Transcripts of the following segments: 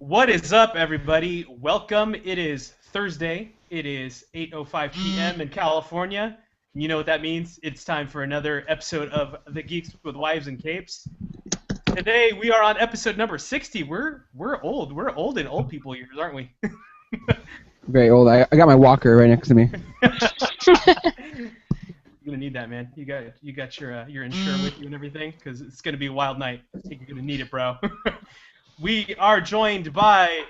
What is up, everybody? Welcome. It is Thursday. It is 8:05 p.m. in California. You know what that means? It's time for another episode of the Geeks with Wives and Capes. Today we are on episode number 60. We're old. We're old in old people years, aren't we? Very old. I got my walker right next to me. You're gonna need that, man. You got your insurance with you and everything, because it's gonna be a wild night. I think you're gonna need it, bro. We are joined by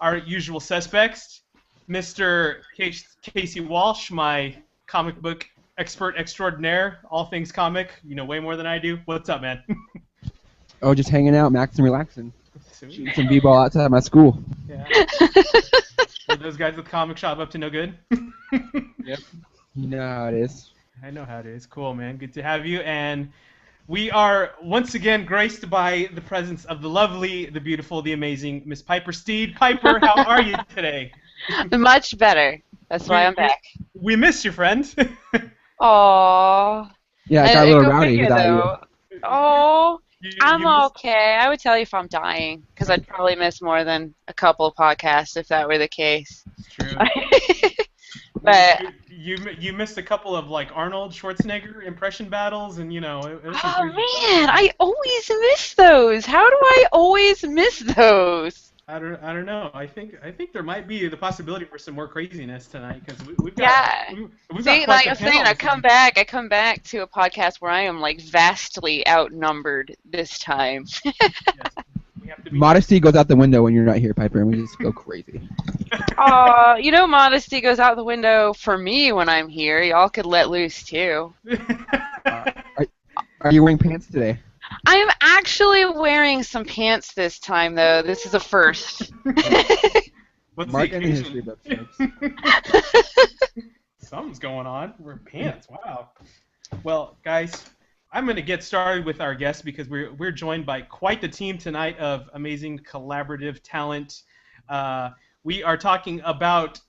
our usual suspects, Mr. Casey Walsh, my comic book expert extraordinaire, all things comic. You know way more than I do. What's up, man? Oh, just hanging out, maxing, relaxing. Sweet. Shooting some b-ball outside my school. Yeah. Are those guys with comic shop up to no good? Yep. You know how it is. I know how it is. Cool, man. Good to have you. And we are once again graced by the presence of the lovely, the beautiful, the amazing Miss Piper Steed. Piper, how are you today? Much better. That's why I'm back. We missed you, friend. Aww. Yeah, it got a little rowdy without you. Oh, I'm missed- okay. I would tell you if I'm dying, because I'd probably miss more than a couple of podcasts if that were the case. It's true. But you missed a couple of like Arnold Schwarzenegger impression battles, and you know it was some oh pretty- man, I always miss those. How do I always miss those? I don't know. I think there might be the possibility for some more craziness tonight, because we've got Yeah. we've See, got quite like the I'm saying, panel I this come back to a podcast where I am like vastly outnumbered this time. Yes. We have to be Modesty goes out the window when you're not here, Piper, and we just go crazy. Modesty goes out the window for me when I'm here. Y'all could let loose too. Are you wearing pants today? I am actually wearing some pants this time, though. This is a first. What's Mark the in the history occasion? books. Something's going on. We're pants. Wow. Well, guys, I'm going to get started with our guests because we're joined by quite the team tonight of amazing collaborative talent. We are talking about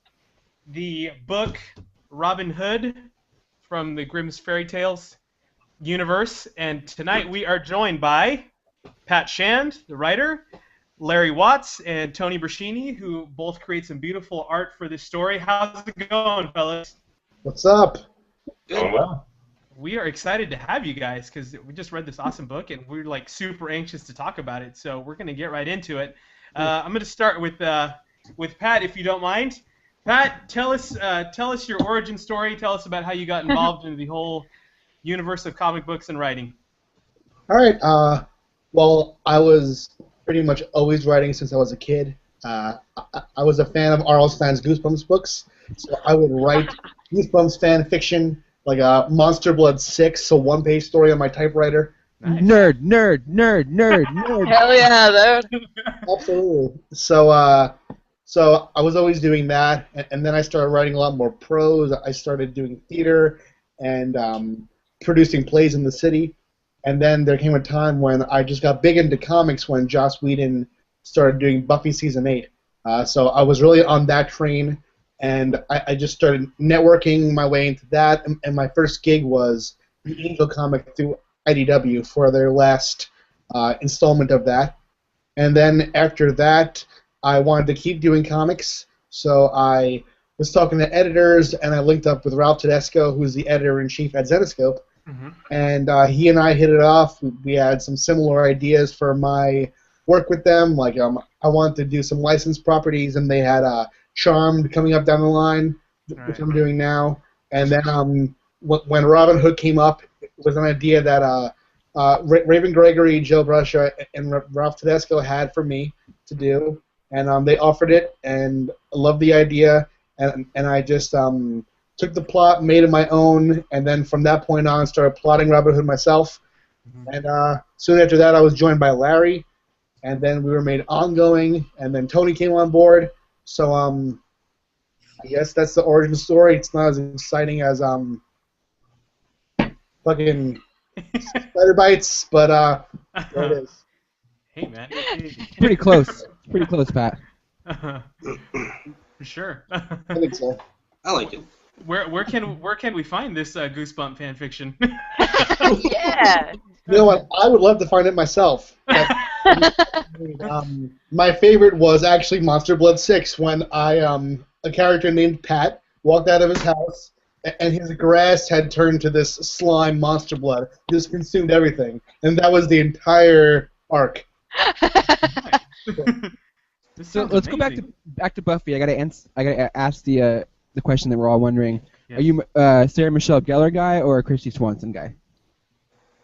the book Robyn Hood from the Grimm's Fairy Tales universe, and tonight we are joined by Pat Shand, the writer, Larry Watts, and Tony Brescini, who both create some beautiful art for this story. How's it going, fellas? What's up? Good. Well. We are excited to have you guys because we just read this awesome book and we're like super anxious to talk about it. So we're gonna get right into it. I'm gonna start with Pat, if you don't mind. Pat, tell us your origin story. Tell us about how you got involved in the whole universe of comic books and writing. All right. Well, I was pretty much always writing since I was a kid. I was a fan of R.L. Stein's Goosebumps books, so I would write Goosebumps fan fiction, like a Monster Blood 6, so one-page story on my typewriter. Nice. Nerd. Hell yeah, dude. Absolutely. So I was always doing that, and then I started writing a lot more prose. I started doing theater and producing plays in the city. And then there came a time when I just got big into comics when Joss Whedon started doing Buffy Season 8. So I was really on that train, and I just started networking my way into that. And my first gig was the Angel comic through IDW for their last installment of that. And then after that, I wanted to keep doing comics, so I was talking to editors, and I linked up with Ralph Tedesco, who's the editor-in-chief at Zenescope. Mm-hmm. And he and I hit it off. We had some similar ideas for my work with them. Like I wanted to do some licensed properties, and they had Charmed coming up down the line, which I'm doing now. And then when Robyn Hood came up, it was an idea that Raven Gregory, Joe Brusha, and Ralph Tedesco had for me to do. And they offered it, and I loved the idea. And I just took the plot, made it my own, and then from that point on, started plotting Robyn Hood myself. Mm-hmm. And soon after that, I was joined by Larry, and then we were made ongoing, and then Tony came on board. So I guess that's the origin story. It's not as exciting as fucking Spider Bites, but there it is. Hey, man. Pretty close. Pretty close, Pat. For sure. I think so. I like it. Where can we find this Goosebump fan fiction? Yeah. You know what? I would love to find it myself. My favorite was actually Monster Blood 6 when a character named Pat walked out of his house and his grass had turned to this slime monster blood. Just consumed everything. And that was the entire arc. So let's go back to Buffy. I gotta ask the question that we're all wondering. Yes. Are you Sarah Michelle Gellar guy or a Christy Swanson guy?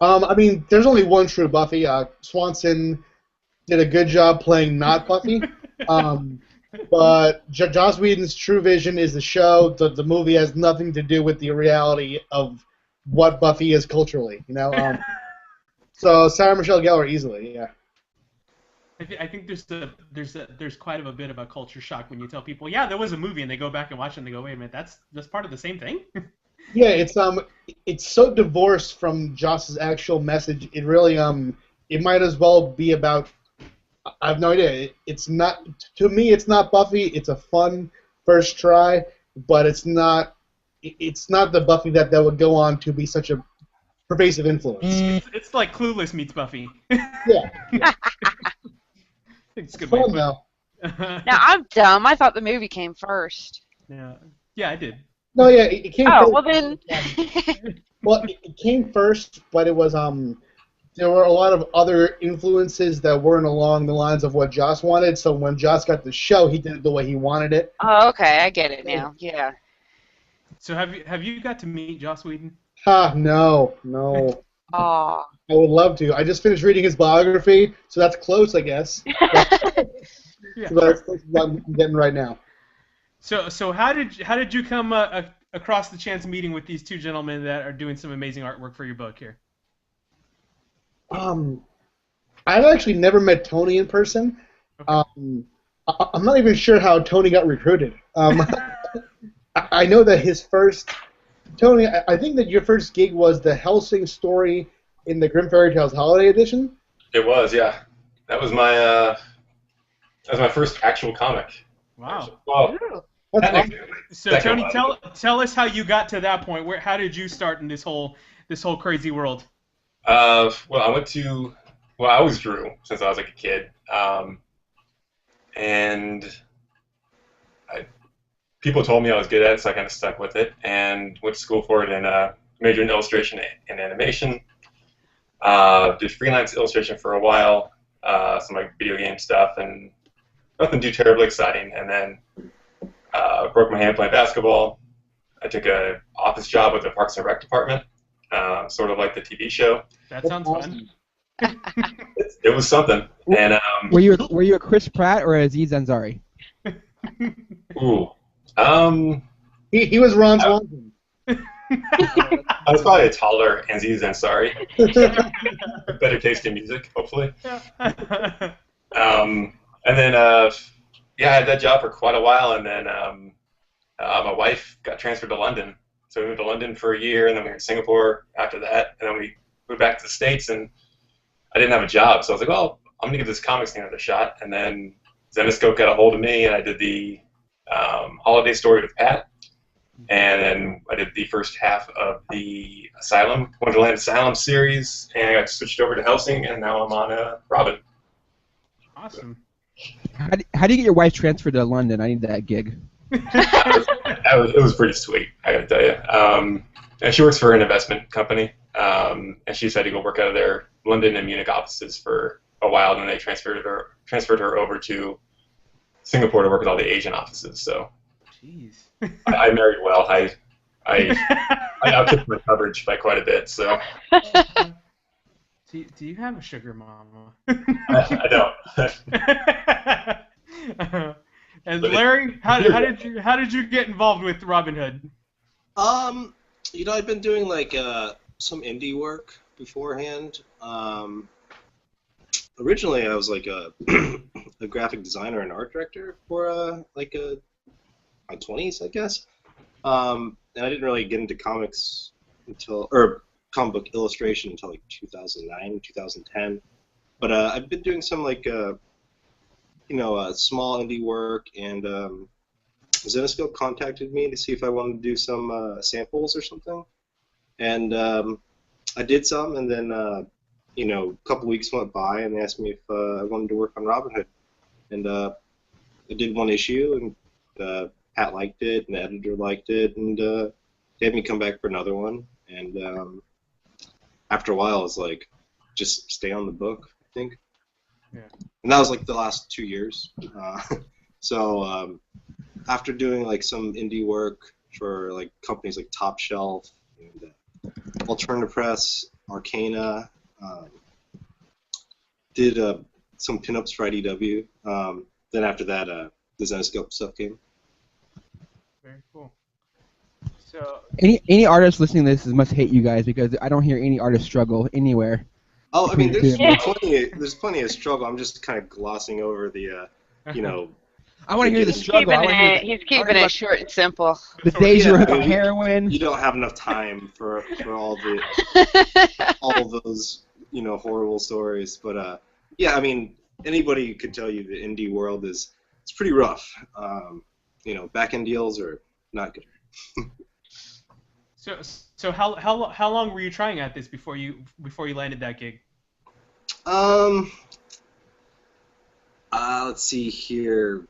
I mean, there's only one true Buffy. Swanson did a good job playing not Buffy. But Joss Whedon's True Vision is the show. The movie has nothing to do with the reality of what Buffy is culturally, you know. So Sarah Michelle Gellar easily, yeah. I think there's quite a bit of a culture shock when you tell people, yeah, there was a movie, and they go back and watch it and they go, wait a minute, that's part of the same thing. Yeah, it's so divorced from Joss's actual message. It really it might as well be about. I have no idea. It's not, to me. It's not Buffy. It's a fun first try, but it's not. It's not the Buffy that would go on to be such a pervasive influence. It's like Clueless meets Buffy. Yeah. It's good. Fun though. Now I'm dumb. I thought the movie came first. Yeah, I did. No, yeah, it came. Oh, first. well then. Well, it came first, but it was there were a lot of other influences that weren't along the lines of what Joss wanted. So when Joss got the show, he did it the way he wanted it. Oh, okay, I get it now. Yeah. So have you got to meet Joss Whedon? No. Aw. I would love to. I just finished reading his biography, so that's close, I guess. Yeah. So that's close as I'm getting right now. So how did you come across the chance meeting with these two gentlemen that are doing some amazing artwork for your book here? I've actually never met Tony in person. Okay. I'm not even sure how Tony got recruited. I know that his first Tony. I think that your first gig was the Helsing story in the Grimm Fairy Tales Holiday Edition. It was, yeah. That was my first actual comic. Wow. Well, so Tony, tell us how you got to that point. How did you start in this whole crazy world? Well, I always drew since I was like a kid, and people told me I was good at it, so I kind of stuck with it and went to school for it and majored in illustration and animation. Did freelance illustration for a while, some like video game stuff, and nothing too terribly exciting. And then broke my hand playing basketball. I took an office job with the Parks and Rec department, sort of like the TV show. That sounds fun. It was something. And were you a Chris Pratt or a Aziz Ansari? Ooh. He was Ron Swanson. I was probably a taller Aziz Ansari. Better taste in music, hopefully. And then, I had that job for quite a while, and then my wife got transferred to London. So we moved to London for a year, and then we were in Singapore after that, and then we moved back to the States, and I didn't have a job, so I was like, well, I'm going to give this comics thing another shot. And then Zenescope got a hold of me, and I did the holiday story with Pat, and then I did the first half of the Wonderland Asylum series, and I got switched over to Helsing, and now I'm on Robyn. Awesome. How do you get your wife transferred to London? I need that gig. It was pretty sweet, I gotta tell you. And she works for an investment company, and she decided to go work out of their London and Munich offices for a while, and then they transferred her over to Singapore to work with all the Asian offices. So, jeez. I married well. I outkicked my coverage by quite a bit. So. Do you have a sugar mama? I don't. And Larry, how did you get involved with Robyn Hood? I've been doing like some indie work beforehand. Originally, I was like a graphic designer and art director for my 20s, I guess. And I didn't really get into comics or comic book illustration until like 2009, 2010. But I've been doing some small indie work, and Zenescope contacted me to see if I wanted to do some samples or something. And I did some, and then a couple weeks went by, and they asked me if I wanted to work on Robyn Hood, and I did one issue, and Pat liked it, and the editor liked it, and they had me come back for another one, and after a while, I was like, just stay on the book, I think. Yeah. And that was like the last 2 years. So after doing like some indie work for like companies like Top Shelf and Alternative Press, Arcana, did some pinups for IDW. Then after that, the Zenescope stuff came. Very cool. So Any artist listening to this must hate you guys because I don't hear any artist struggle anywhere. Oh, I mean, there's Yeah. plenty of struggle. I'm just kind of glossing over the, I want to hear the struggle. He's keeping it short and simple. The days you were I mean, heroin. You don't have enough time for all of those, horrible stories. But yeah, I mean, anybody could tell you the indie world it's pretty rough. Back end deals are not good. So how long were you trying at this before you landed that gig? Let's see here.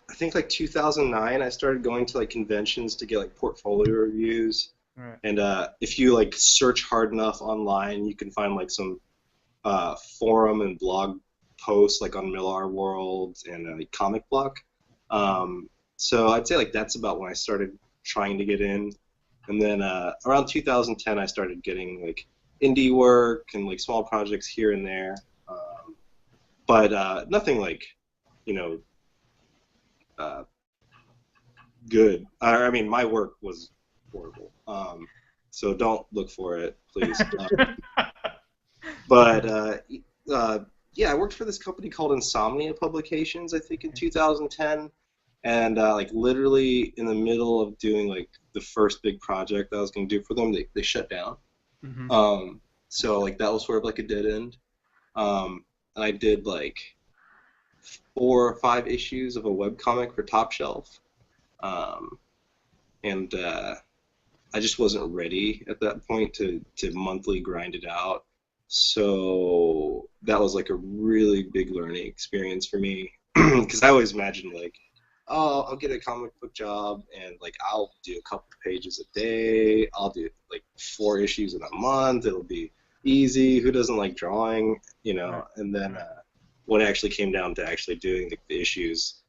I think like 2009, I started going to like conventions to get like portfolio reviews. Right. And if you like search hard enough online, you can find like some forum and blog posts like on Millar World and Comic Block. So I'd say like that's about when I started trying to get in. And then around 2010, I started getting like indie work and like small projects here and there, but nothing like, good. I mean, my work was horrible, so don't look for it, please. But yeah, I worked for this company called Insomnia Publications, I think in 2010. And like literally in the middle of doing like the first big project that I was going to do for them, they shut down. Mm-hmm. So like that was sort of like a dead end. And I did like 4 or 5 issues of a webcomic for Top Shelf. And I just wasn't ready at that point to monthly grind it out. So that was like a really big learning experience for me because I always imagined like, oh, I'll get a comic book job and like I'll do a couple pages a day. I'll do like 4 issues in a month. It'll be easy. Who doesn't like drawing, And then when it actually came down to actually doing the issues,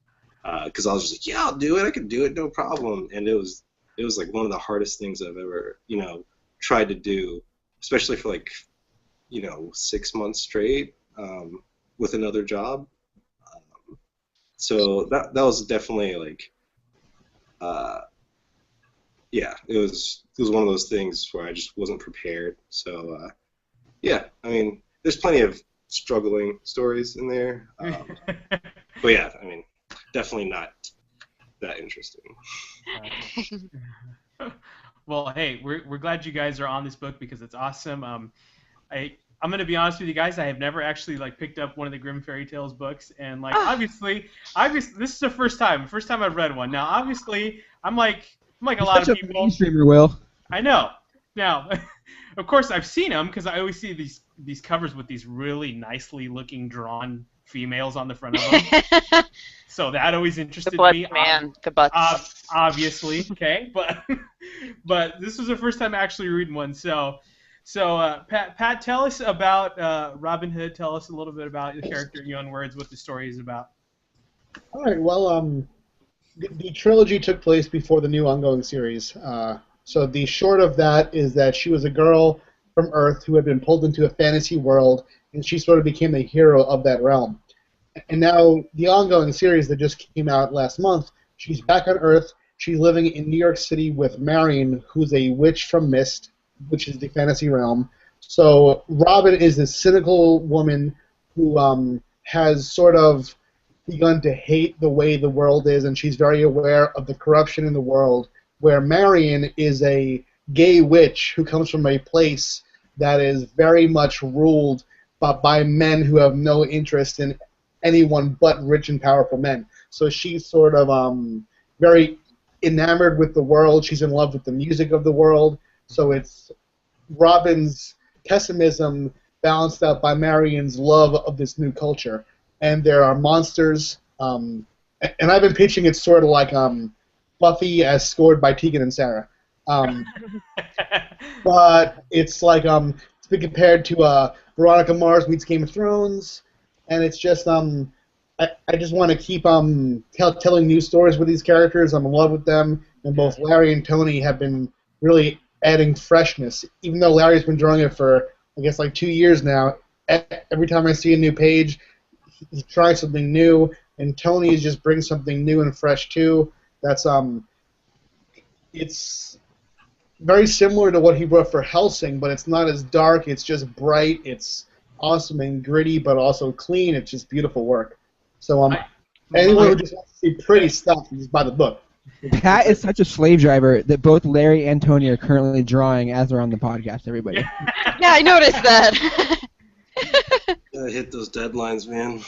because I was just like, yeah, I'll do it. I can do it, no problem. And it was like one of the hardest things I've ever tried to do, especially for like 6 months straight with another job. So that was definitely like, yeah, it was one of those things where I just wasn't prepared. So yeah, I mean, there's plenty of struggling stories in there, but yeah, I mean, definitely not that interesting. Well, hey, we're glad you guys are on this book because it's awesome. I'm gonna be honest with you guys. I have never actually like picked up one of the Grimm Fairy Tales books, and like obviously, this is the first time I've read one. Now, obviously, I'm like a lot of people. Mainstreamer, Will. I know. Now, of course, I've seen them because I always see these covers with these really nicely looking drawn females on the front of them. So that always interested the butts, me. Man, the butts. Obviously, okay, but this was the first time actually reading one. So Pat, tell us about Robyn Hood. Tell us a little bit about the character in your own words, what the story is about. All right. Well, the trilogy took place before the new ongoing series. So the short of that is that she was a girl from Earth who had been pulled into a fantasy world, and she sort of became a hero of that realm. And now the ongoing series that just came out last month, she's back on Earth. She's living in New York City with Marion, who's a witch from Mist, which is the fantasy realm. So Robyn is this cynical woman who has sort of begun to hate the way the world is, and she's very aware of the corruption in the world, where Marion is a gay witch who comes from a place that is very much ruled by men who have no interest in anyone but rich and powerful men. So she's sort of very enamored with the world. She's in love with the music of the world. So it's Robyn's pessimism balanced out by Marion's love of this new culture. And there are monsters, and I've been pitching it sort of like Buffy as scored by Tegan and Sarah. But it's like it's been compared to Veronica Mars meets Game of Thrones, and it's just I just want to keep telling new stories with these characters. I'm in love with them, and both Larry and Tony have been really adding freshness. Even though Larry's been drawing it for I guess like 2 years now, every time I see a new page, he's trying something new, and Tony is just brings something new and fresh too. That's it's very similar to what he wrote for Hellsing, but it's not as dark. It's just bright. It's awesome and gritty, but also clean. It's just beautiful work. So anyone who just wants to see pretty stuff, just buy the book. Pat is such a slave driver that both Larry and Tony are currently drawing as they're on the podcast, everybody. Yeah, I noticed that. Gotta hit those deadlines, man.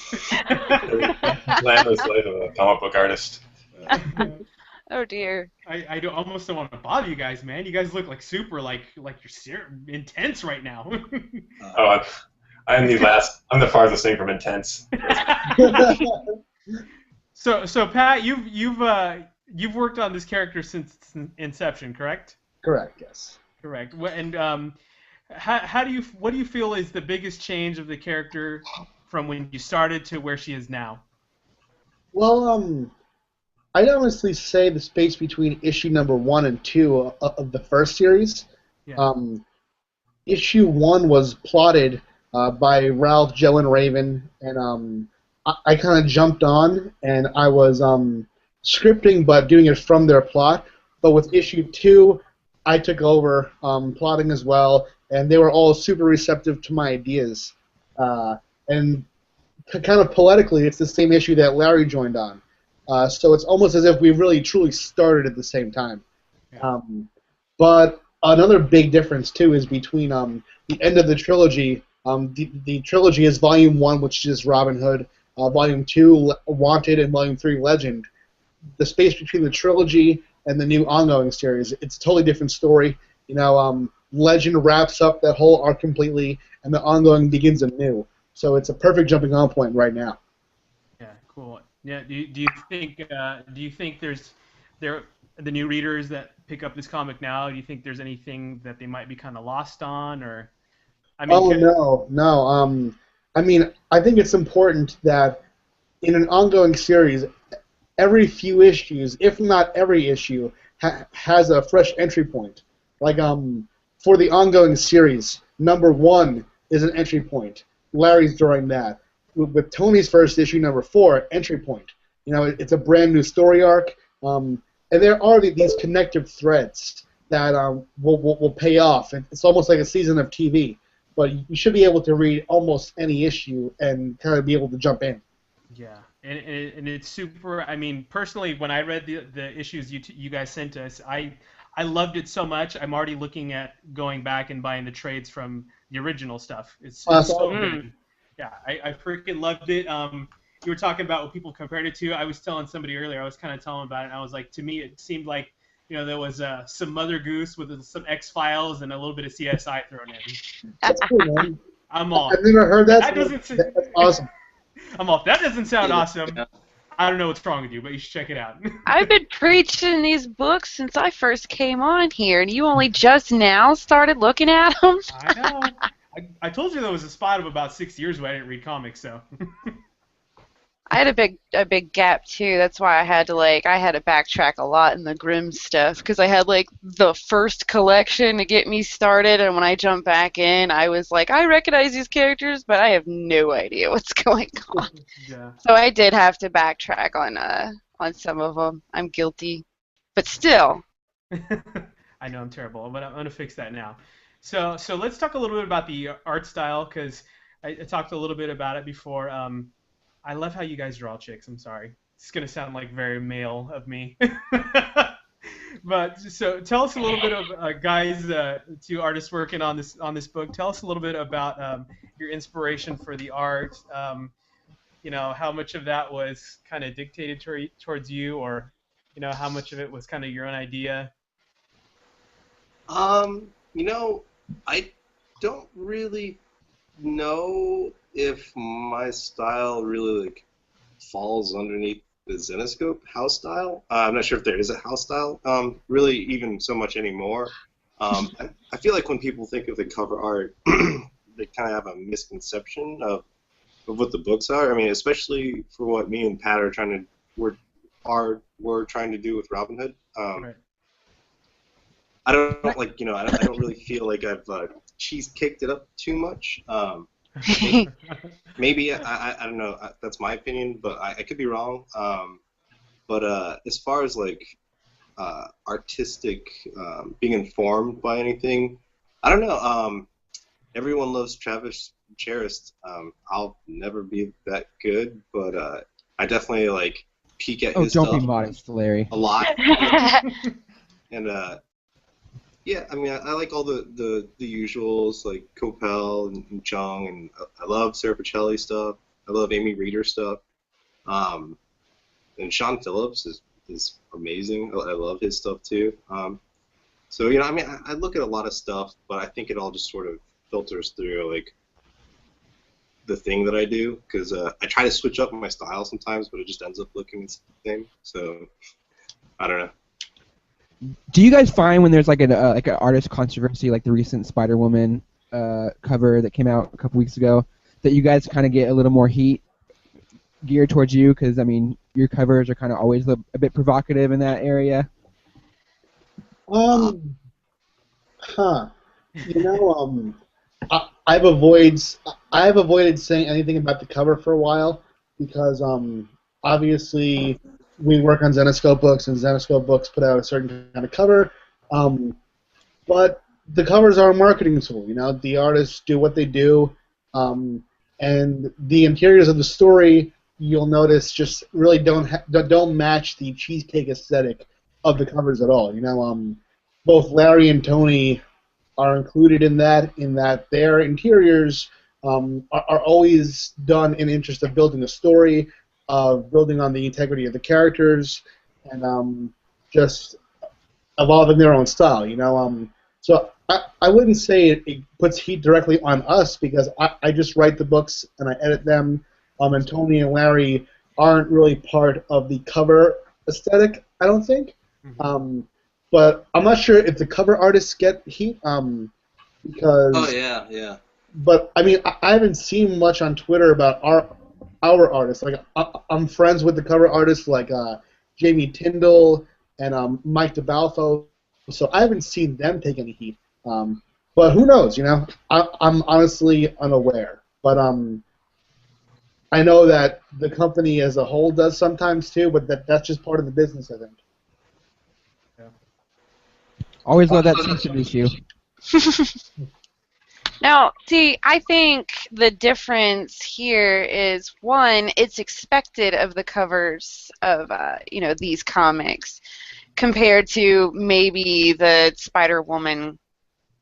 Landless life of a comic book artist. Oh dear. I almost don't want to bother you guys, man. You guys look like super, like you're intense right now. Oh, I'm the farthest thing from intense. So Pat, you've worked on this character since inception, correct? Correct. Yes. Correct. And what do you feel is the biggest change of the character from when you started to where she is now? Well, I'd honestly say the space between issue number 1 and 2 of the first series. Yeah. Issue 1 was plotted by Ralph, Joe, and Raven, and I kind of jumped on, and I was scripting but doing it from their plot. But with issue 2, I took over plotting as well, and they were all super receptive to my ideas. And kind of poetically, it's the same issue that Larry joined on. So it's almost as if we really truly started at the same time. Yeah. But another big difference, too, is between the end of the trilogy. The trilogy is Volume 1, which is Robyn Hood, Volume 2, Wanted, and Volume 3, Legend. The space between the trilogy and the new ongoing series, it's a totally different story. You know, Legend wraps up that whole arc completely, and the ongoing begins anew. So it's a perfect jumping on point right now. Yeah, cool. Yeah, do you think there's the new readers that pick up this comic now? Do you think there's anything that they might be kind of lost on, or? I mean, no. I mean, I think it's important that in an ongoing series, every few issues, if not every issue, has a fresh entry point. Like for the ongoing series, number 1 is an entry point. Larry's drawing that. With Tony's first issue, number 4, entry point. You know, it's a brand new story arc, and there are these connective threads that will pay off. It's almost like a season of TV, but you should be able to read almost any issue and kind of be able to jump in. Yeah, and it's super. I mean, personally, when I read the issues you guys sent us, I loved it so much. I'm already looking at going back and buying the trades from the original stuff. It's so good. Yeah, I freaking loved it. You were talking about what people compared it to. I was telling somebody earlier. I was kind of telling them about it, and I was like, to me, it seemed like there was some Mother Goose with some X-Files and a little bit of CSI thrown in. That's cool, man. I'm all. I've never heard that. That's awesome. I'm off. That doesn't sound awesome. I don't know what's wrong with you, but you should check it out. I've been preaching these books since I first came on here, and you only just now started looking at them? I know. I told you there was a spot of about 6 years where I didn't read comics, so. I had a big gap too. That's why I had to backtrack a lot in the Grimm stuff, because I had the first collection to get me started, and when I jumped back in, I was like, I recognize these characters, but I have no idea what's going on. Yeah. So I did have to backtrack on some of them. I'm guilty, but still. I know I'm terrible, but I'm gonna fix that now. So let's talk a little bit about the art style, because I talked a little bit about it before. I love how you guys draw chicks. I'm sorry. It's going to sound like very male of me. But so tell us a little bit of guys, two artists working on this book. Tell us a little bit about your inspiration for the art. How much of that was kind of dictated towards you, or how much of it was kind of your own idea? I don't really know if my style really like falls underneath the Zenescope house style. I'm not sure if there is a house style, really even so much anymore. I feel like when people think of the cover art, they kind of have a misconception of what the books are. I mean, especially for what me and Pat are trying to we're trying to do with Robyn Hood. Right. I don't like, I don't really feel like I've cheesecaked it up too much. Maybe I don't know. That's my opinion, but I could be wrong. But as far as like artistic being informed by anything, I don't know. Everyone loves Travis Charest. I'll never be that good, but I definitely like peek at his don't stuff be modest, Larry. a lot. And yeah, I mean, I like all the usuals like Coppell and Chung, and I love Sarah Pacelli stuff. I love Amy Reeder stuff. And Sean Phillips is amazing. I love his stuff too. So I mean, I look at a lot of stuff, but I think it all just sort of filters through like the thing that I do, because I try to switch up my style sometimes, but it just ends up looking the same. So I don't know. Do you guys find when there's like an artist controversy, like the recent Spider-Woman cover that came out a couple weeks ago, that you guys kind of get a little more heat geared towards you? Because I mean, your covers are kind of always a bit provocative in that area. I've avoided saying anything about the cover for a while because obviously we work on Zenescope books, and Zenescope books put out a certain kind of cover. But the covers are a marketing tool. The artists do what they do, and the interiors of the story, you'll notice, just really don't match the cheesecake aesthetic of the covers at all. Both Larry and Tony are included in that their interiors are always done in interest of building a story, of building on the integrity of the characters, and just evolving their own style. So I wouldn't say it puts heat directly on us, because I just write the books and I edit them, and Tony and Larry aren't really part of the cover aesthetic, I don't think. Mm-hmm. But I'm not sure if the cover artists get heat, because. Oh yeah. But I mean, I haven't seen much on Twitter about our artists. Like, I'm friends with the cover artists like Jamie Tyndall and Mike DeBalfo, so I haven't seen them take any heat. But who knows? I'm honestly unaware. But I know that the company as a whole does sometimes too. But that's just part of the business, I think. Always love that sensitive issue. Now, see, I think the difference here is, one, it's expected of the covers of, these comics compared to maybe the Spider-Woman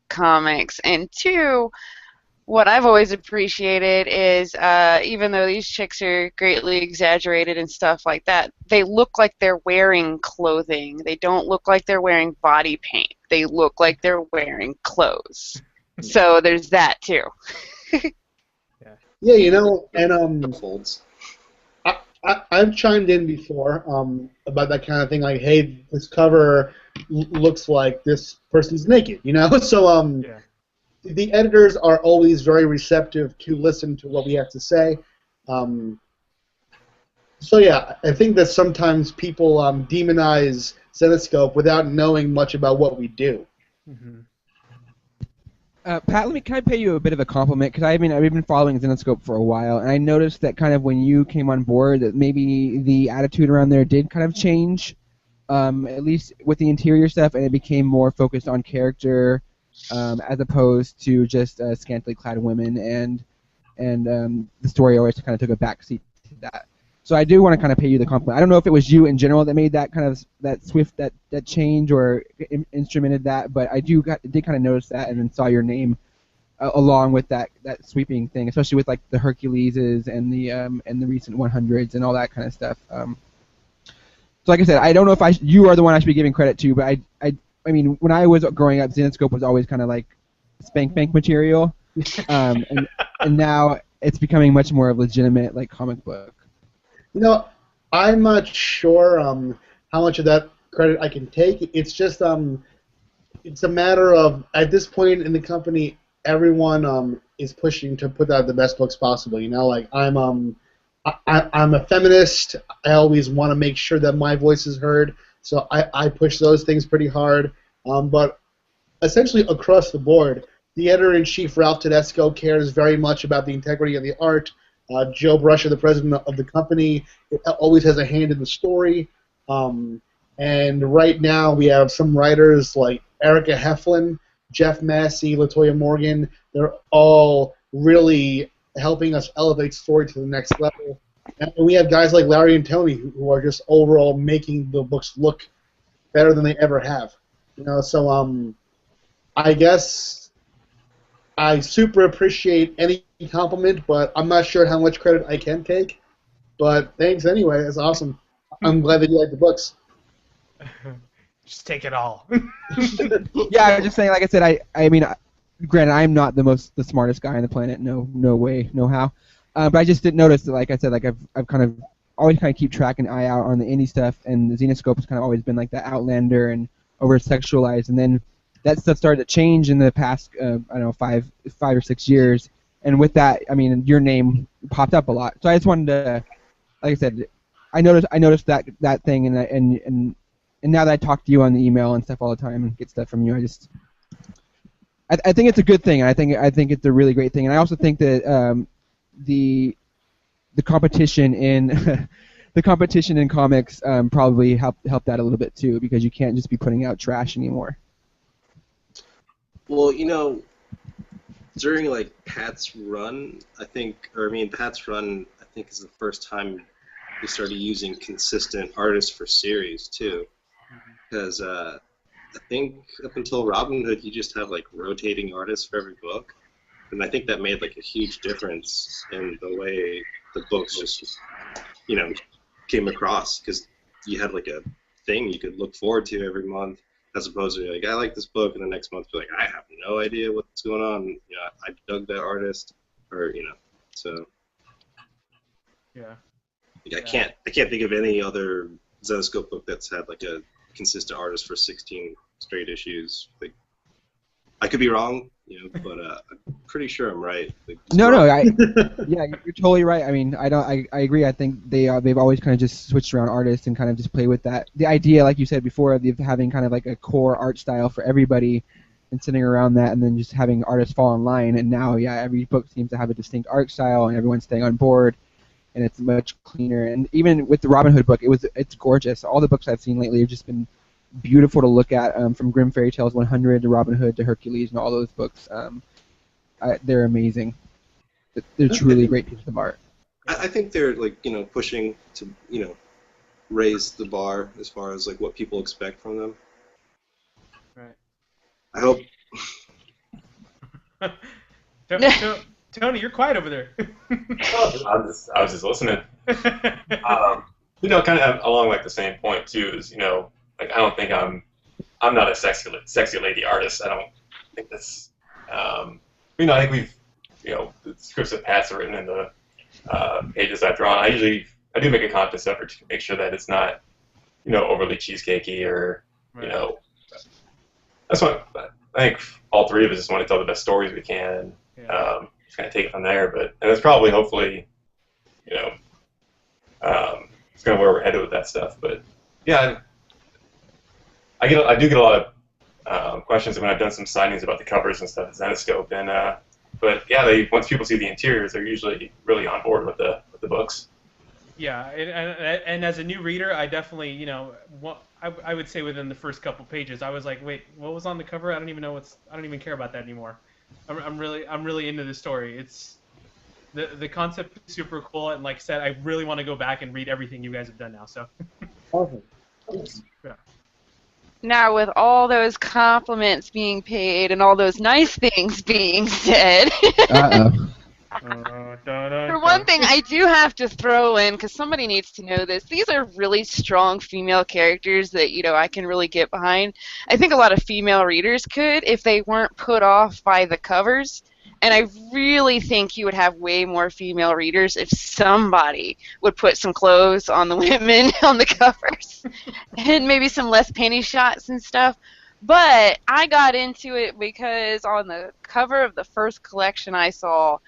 comics. And two, what I've always appreciated is, even though these chicks are greatly exaggerated and stuff like that, they look like they're wearing clothing. They don't look like they're wearing body paint. They look like they're wearing clothes. So there's that too. Yeah, and folds. I've chimed in before about that kind of thing. Like, hey, this cover looks like this person's naked. So the editors are always very receptive to listen to what we have to say. So yeah, I think that sometimes people demonize Zenescope without knowing much about what we do. Mm-hmm. Pat, can I pay you a bit of a compliment? Because I've been following Zenescope for a while, and I noticed that kind of when you came on board, that maybe the attitude around there did kind of change, at least with the interior stuff, and it became more focused on character, as opposed to just scantily clad women, and the story always kind of took a backseat to that. So I do want to kind of pay you the compliment. I don't know if it was you in general that made that kind of that change or instrumented that, but I did kind of notice that, and then saw your name along with that sweeping thing, especially with like the Herculeses and the recent 100s and all that kind of stuff. So like I said, I don't know if you are the one I should be giving credit to, but I mean when I was growing up, Zenescope was always kind of like spank bank material. And now it's becoming much more of a legitimate like comic book. You know, I'm not sure how much of that credit I can take. It's just it's a matter of at this point in the company, everyone is pushing to put out the best books possible. You know, like I'm a feminist. I always want to make sure that my voice is heard, so I push those things pretty hard. But essentially across the board, the editor-in-chief, Ralph Tedesco, cares very much about the integrity of the art. Joe Brusher, the president of the company, always has a hand in the story. And right now we have some writers like Erica Heflin, Jeff Massey, LaToya Morgan. They're all really helping us elevate story to the next level. And we have guys like Larry and Tony who are just overall making the books look better than they ever have. You know, so I guess I super appreciate any compliment, but I'm not sure how much credit I can take. But thanks anyway. It's awesome. I'm glad that you like the books. Just take it all. Yeah, I was just saying. Like I said, I mean, granted, I'm not the smartest guy on the planet. No way, no how. But I just didn't notice that. Like I said, like I've kind of always kind of keep track and eye out on the indie stuff, and the Xenoscope has kind of always been like that Outlander and over sexualized, and then that stuff started to change in the past, I don't know, five or 6 years. And with that, I mean, your name popped up a lot. So I just wanted to, like I said, I noticed that thing, and now that I talk to you on the email and stuff all the time and get stuff from you, I think it's a good thing. I think it's a really great thing, and I also think that the competition in the competition in comics probably helped that a little bit too, because you can't just be putting out trash anymore. Well, you know, during like Pat's run, Pat's run, I think, is the first time we started using consistent artists for series too, because I think up until Robyn Hood, you just had like rotating artists for every book, and I think that made like a huge difference in the way the books just, you know, came across, because you had like a thing you could look forward to every month, as opposed to like, I like this book, and the next month be like, I have no idea what's going on. You know, I dug that artist, or you know, so Yeah. like, I can't think of any other Zenescope book that's had like a consistent artist for 16 straight issues. Like, I could be wrong, you know, but I'm pretty sure I'm right. Like, No, yeah, you're totally right. I mean, I agree. I think they've always kind of just switched around artists and kind of just play with that. The idea, like you said before, of having kind of like a core art style for everybody and sitting around that, and then just having artists fall in line. And now, yeah, every book seems to have a distinct art style, and everyone's staying on board, and it's much cleaner. And even with the Robyn Hood book, it's gorgeous. All the books I've seen lately have just been beautiful to look at, from Grimm Fairy Tales 100 to Robyn Hood to Hercules, and all those books. They're amazing. They're truly great pieces of art. I think they're like, you know, pushing to, you know, raise the bar as far as like what people expect from them. Right. I hope. Tony, you're quiet over there. I was just listening. You know, kind of along like the same point too is, you know, like I don't think I'm not a sexy lady artist. I don't think that's. You know, I think we've, you know, the scripts that Pat's written and the pages I've drawn, I do make a conscious effort to make sure that it's not, you know, overly cheesecakey or, you know, that's what I think. All three of us just want to tell the best stories we can. Just kind of take it from there, and it's probably, hopefully, you know, it's kind of where we're headed with that stuff. But yeah, I do get a lot of questions when I've done some signings about the covers and stuff at Zenescope, and but yeah, once people see the interiors, they're usually really on board with the books. Yeah, and as a new reader, I definitely, you know, I would say within the first couple pages, I was like, wait, what was on the cover? I don't even care about that anymore. I'm really into the story. It's the concept is super cool, and like I said, I really want to go back and read everything you guys have done now. So. Awesome. Yeah. Now, with all those compliments being paid and all those nice things being said, for one thing, I do have to throw in, because somebody needs to know this, these are really strong female characters that, you know, I can really get behind. I think a lot of female readers could if they weren't put off by the covers. And I really think you would have way more female readers if somebody would put some clothes on the women on the covers and maybe some less panty shots and stuff. But I got into it because on the cover of the first collection I saw,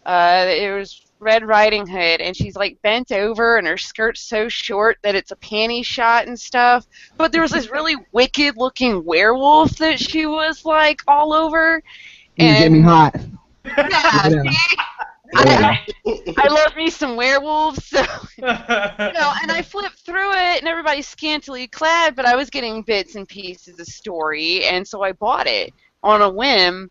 it was Red Riding Hood, and she's like bent over and her skirt's so short that it's a panty shot and stuff. But there was this really wicked looking werewolf that she was like all over. You get me hot. Yeah, I love me some werewolves, so and I flipped through it, and everybody's scantily clad, but I was getting bits and pieces of story, and so I bought it on a whim,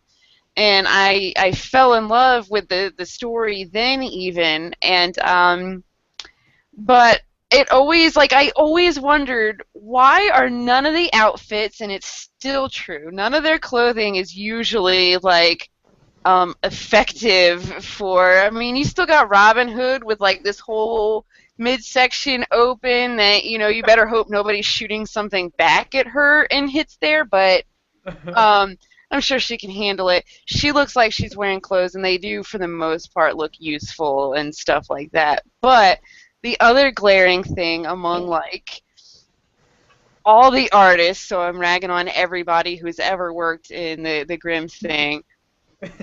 and I fell in love with the story then even, and but it always, like, I always wondered, why are none of the outfits, and it's still true, none of their clothing is usually, like, effective for, I mean, you still got Robyn Hood with, like, this whole midsection open that, you know, you better hope nobody's shooting something back at her and hits there, but, I'm sure she can handle it. She looks like she's wearing clothes, and they do, for the most part, look useful and stuff like that, but the other glaring thing among, like, all the artists, so I'm ragging on everybody who's ever worked in the Grimm thing,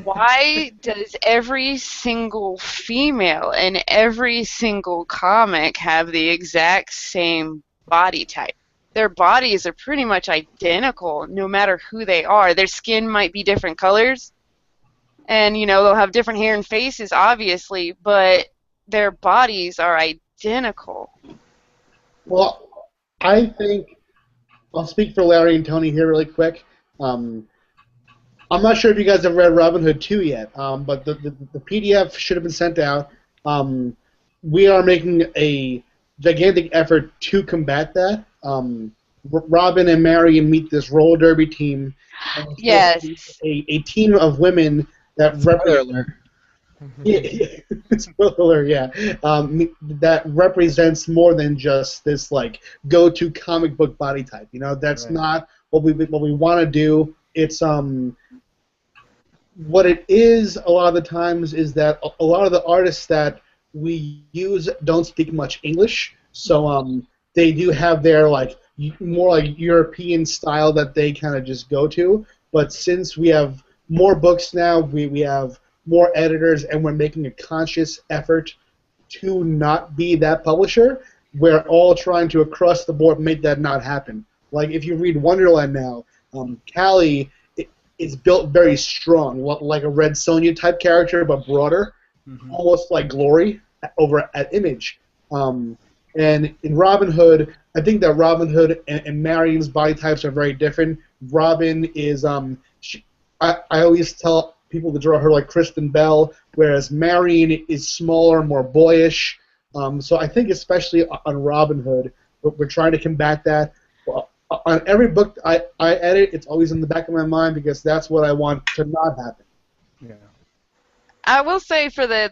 why does every single female in every single comic have the exact same body type? Their bodies are pretty much identical no matter who they are. Their skin might be different colors, and, you know, they'll have different hair and faces, obviously, but their bodies are identical. Well, I think I'll speak for Larry and Tony here really quick. I'm not sure if you guys have read Robyn Hood 2 yet, but the PDF should have been sent out. We are making a gigantic effort to combat that. Robyn and Marion meet this roller derby team. Yes. A team of women that represent. Spoiler, yeah. That represents more than just this, like, go-to comic book body type. You know, that's not what we want to do. It's what it is a lot of the times is that a lot of the artists that we use don't speak much English, so they do have their, like, more like European style that they kind of just go to. But since we have more books now, we have more editors, and we're making a conscious effort to not be that publisher. We're all trying to, across the board, make that not happen. Like, if you read Wonderland now, Callie is built very strong, like a Red Sonja type character, but broader, almost like Glory over at Image. And in Robyn Hood, I think that Robyn Hood and Marion's body types are very different. Robyn is, I always tell people to draw her like Kristen Bell, whereas Marion is smaller, more boyish. So I think especially on Robyn Hood, we're trying to combat that. On every book I edit, it's always in the back of my mind because that's what I want to not happen. Yeah. I will say for the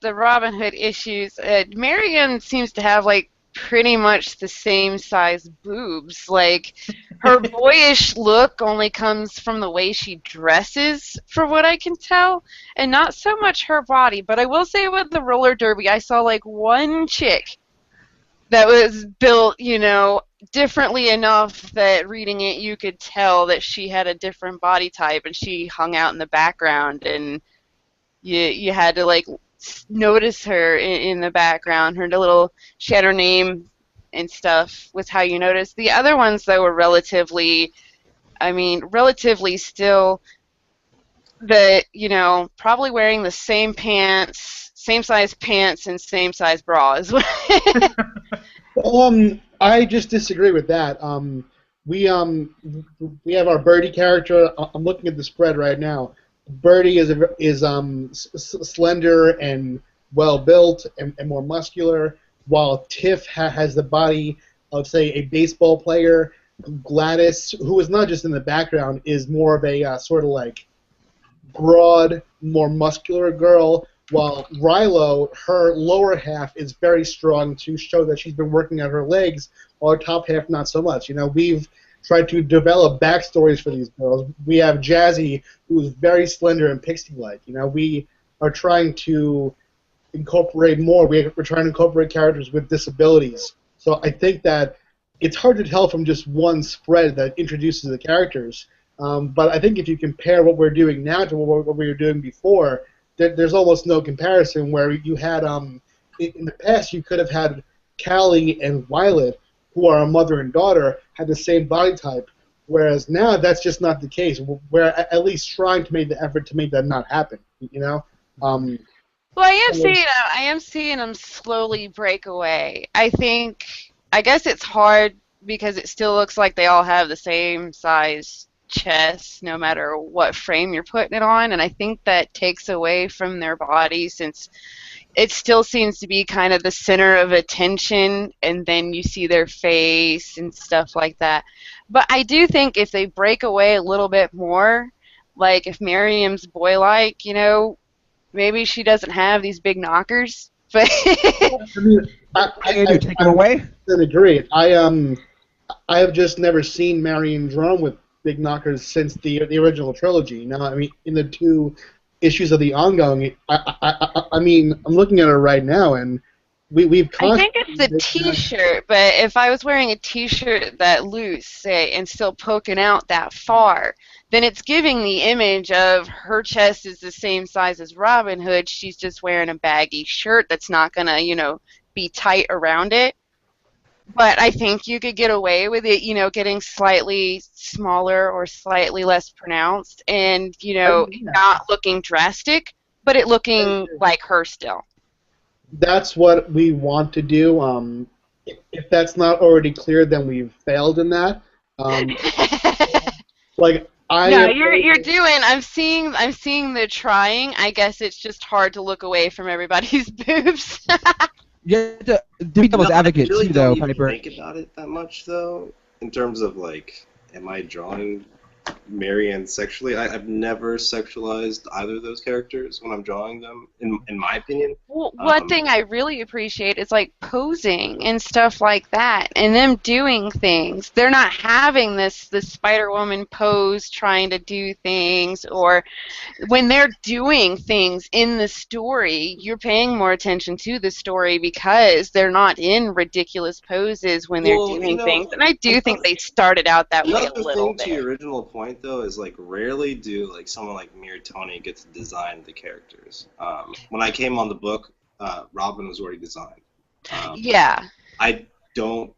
Robyn Hood issues, Marion seems to have, like, pretty much the same size boobs. Like, her boyish look only comes from the way she dresses, from what I can tell, and not so much her body. But I will say with the roller derby, I saw, like, one chick that was built, you know, differently enough that reading it you could tell that she had a different body type, and she hung out in the background, and you had to, like, notice her in the background. She had her name and stuff was how you noticed. The other ones, though, were relatively still, you know, probably wearing the same pants, same size pants, and same size bras. I just disagree with that. We have our Birdie character. I'm looking at the spread right now. Birdie is slender and well built and more muscular, while Tiff has the body of, say, a baseball player. Gladys, who is not just in the background, is more of a sort of like broad, more muscular girl, while Rilo, her lower half is very strong to show that she's been working on her legs, while her top half not so much. You know, we've try to develop backstories for these girls. We have Jazzy, who's very slender and pixie-like. You know, we are trying to incorporate more. We're trying to incorporate characters with disabilities. So I think that it's hard to tell from just one spread that introduces the characters. But I think if you compare what we're doing now to what we were doing before, there's almost no comparison. Where you had in the past you could have had Callie and Violet, who are a mother and daughter, had the same body type, whereas now that's just not the case. We're at least trying to make the effort to make that not happen. You know. Well, I am seeing them slowly break away. I guess it's hard because it still looks like they all have the same size chest, no matter what frame you're putting it on, and I think that takes away from their body since it still seems to be kind of the center of attention, and then you see their face and stuff like that. But I do think if they break away a little bit more, like if Miriam's boy-like, you know, maybe she doesn't have these big knockers. But I mean, I do take them away. I agree. I have just never seen Marion drawn with big knockers since the original trilogy. You know, I mean, in the 2 issues of the ongoing, I mean, I'm looking at her right now, and we've. I think it's the T-shirt, but if I was wearing a T-shirt that loose, say, and still poking out that far, then it's giving the image of her chest is the same size as Robyn Hood. She's just wearing a baggy shirt that's not gonna, you know, be tight around it. But I think you could get away with it, you know, getting slightly smaller or slightly less pronounced, and you know, not looking drastic, but it looking like her still. That's what we want to do. If that's not already clear, then we've failed in that. You're doing. I'm seeing the trying. I guess it's just hard to look away from everybody's boobs. You have to be devil's advocate I really too, though, don't even Piper. think about it that much, though, in terms of like, am I drawing Marianne sexually? I've never sexualized either of those characters when I'm drawing them, in my opinion. Well, one thing I really appreciate is like posing and stuff like that, and them doing things. They're not having this Spider-Woman pose trying to do things, or when they're doing things in the story, you're paying more attention to the story because they're not in ridiculous poses when they're doing things. And I do think they started out that way a little thing bit. To your original point, though, is like rarely do like someone like me or Tony get to design the characters. When I came on the book, Robyn was already designed. Yeah. I don't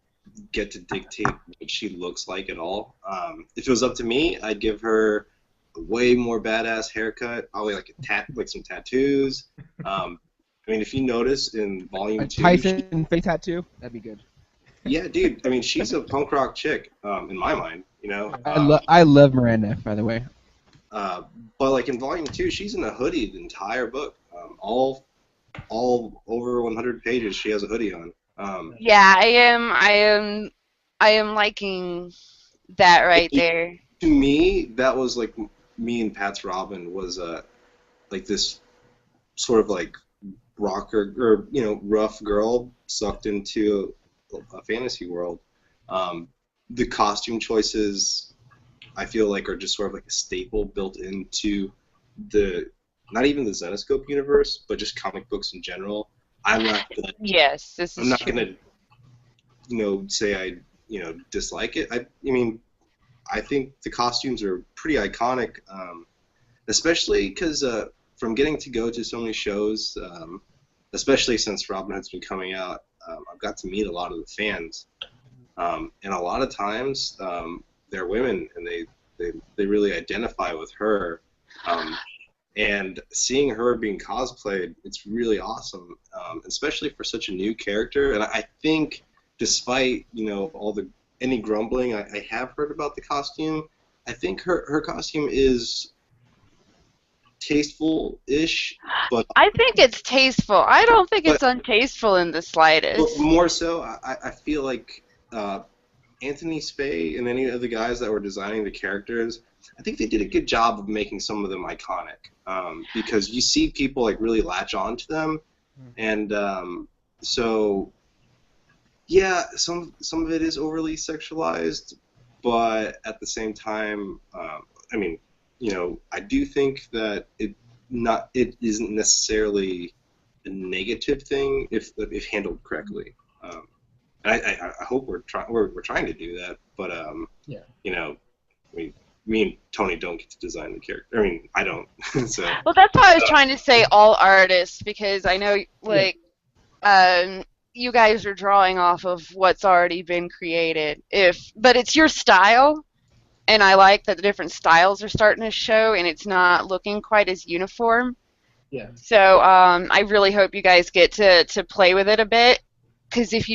get to dictate what she looks like at all. If it was up to me, I'd give her a way more badass haircut, probably like some tattoos. I mean, if you notice in Volume 2, Tyson face tattoo, that'd be good. Yeah, dude. I mean, she's a punk rock chick, in my mind. You know. I love Miranda, by the way. But like in Volume 2, she's in a hoodie the entire book. All over 100 pages, she has a hoodie on. Yeah, I am liking that right there. To me, that was like me and Pat's Robyn was like this sort of like rocker or rough girl sucked into a fantasy world. The costume choices, I feel like, are just sort of like a staple built into not even the Zenescope universe, but just comic books in general. I'm not gonna. Yes, this is I'm not true. gonna, say I, dislike it. I mean, I think the costumes are pretty iconic, especially because from getting to go to so many shows, especially since Robyn Hood's been coming out, I've got to meet a lot of the fans, and a lot of times they're women, and they really identify with her. And seeing her being cosplayed, it's really awesome, especially for such a new character. And I think, despite any grumbling I have heard about the costume, I think her costume is tasteful-ish. But I think it's tasteful. I don't think it's untasteful in the slightest. But more so, I feel like Anthony Spey and any of the guys that were designing the characters, I think they did a good job of making some of them iconic, because you see people like really latch on to them, and so yeah, some of it is overly sexualized, but at the same time, I mean, I do think that it isn't necessarily a negative thing if handled correctly. And I hope we're trying to do that, but me and Tony don't get to design the character. I mean, I don't. So. Well, that's why I was trying to say all artists, because I know, you guys are drawing off of what's already been created. But it's your style, and I like that the different styles are starting to show, and it's not looking quite as uniform. Yeah. So I really hope you guys get to play with it a bit, because if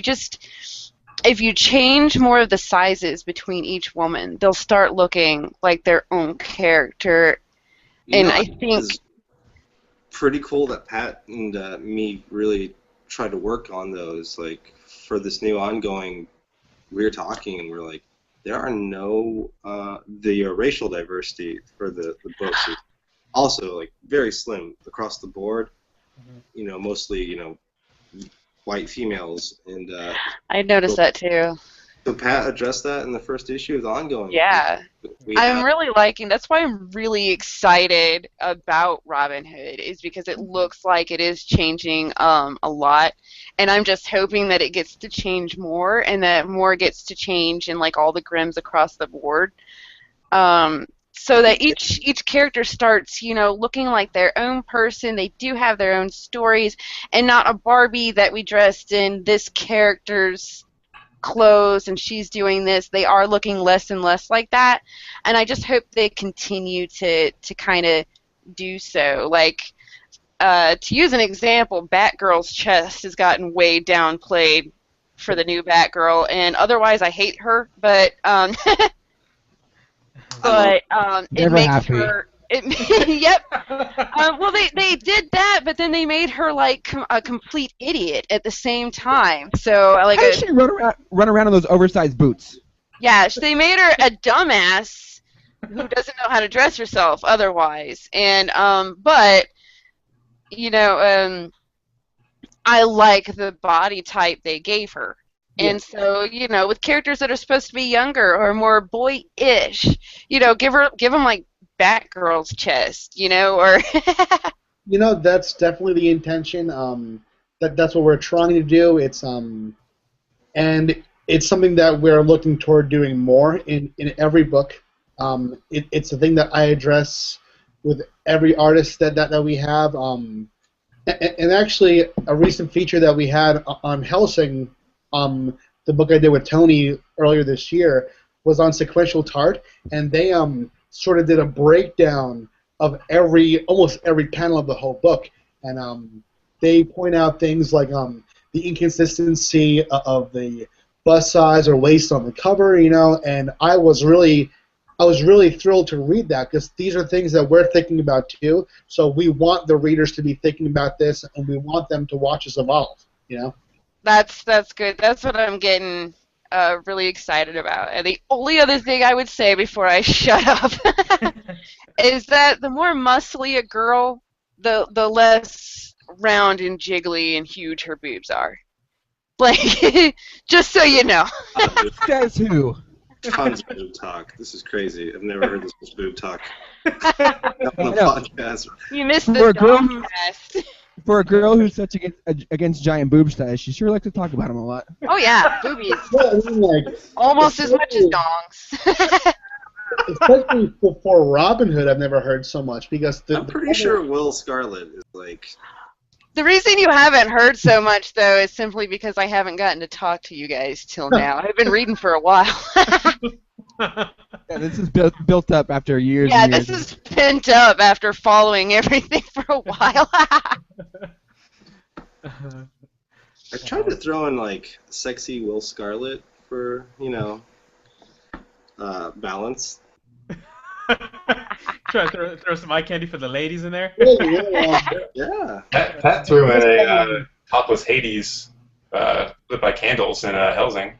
you change more of the sizes between each woman, they'll start looking like their own character. And I think it's pretty cool that Pat and me really tried to work on those. Like, for this new ongoing, we were talking and we're like, there are no the racial diversity for the books is also like very slim across the board. Mm-hmm. Mostly white females, and I noticed that too. So Pat addressed that in the first issue of the ongoing. Yeah, I'm really liking. That's why I'm really excited about Robyn Hood, is because it looks like it is changing a lot, and I'm just hoping that it gets to change more, and that more gets to change in like all the Grimms across the board, so that each character starts, looking like their own person. They do have their own stories, and not a Barbie that we dressed in this character's clothes and she's doing this. They are looking less and less like that, and I just hope they continue to kind of do so. Like, to use an example, Batgirl's chest has gotten way downplayed for the new Batgirl, and otherwise I hate her, but it makes her. Yep. Well, they did that, but then they made her like a complete idiot at the same time. So like, how does she run around in those oversized boots? Yeah, they made her a dumbass who doesn't know how to dress herself otherwise. And but I like the body type they gave her. And so, with characters that are supposed to be younger or more boy-ish, give them like Batgirl's chest, or. That's definitely the intention. That's what we're trying to do. It's and it's something that we're looking toward doing more in every book. It's a thing that I address with every artist that we have. And actually, a recent feature that we had on Hellsing, the book I did with Tony earlier this year, was on sequential tart, and they sort of did a breakdown of almost every panel of the whole book, and they point out things like the inconsistency of the bust size or waist on the cover, and I was really thrilled to read that, because these are things that we're thinking about too. So we want the readers to be thinking about this, and we want them to watch us evolve. That's good. That's what I'm getting really excited about. And the only other thing I would say before I shut up is that the more muscly a girl, the less round and jiggly and huge her boobs are. Like, just so you know. Says who? Tons of boob talk. This is crazy. I've never heard this much boob talk on the podcast. You missed the podcast. For a girl who's such against giant boob size, she sure likes to talk about them a lot. Oh yeah, boobies. Almost as much as dongs. Especially for Robyn Hood, I've never heard so much, because I'm pretty sure Will Scarlett is like. The reason you haven't heard so much, though, is simply because I haven't gotten to talk to you guys till now. I've been reading for a while. Yeah, this is built up after years. Yeah, and years. this is pent up after following everything for a while. I tried to throw in like sexy Will Scarlett for balance. Try to throw some eye candy for the ladies in there. Yeah. Pat threw in a topless Hades lit by candles in Helsing.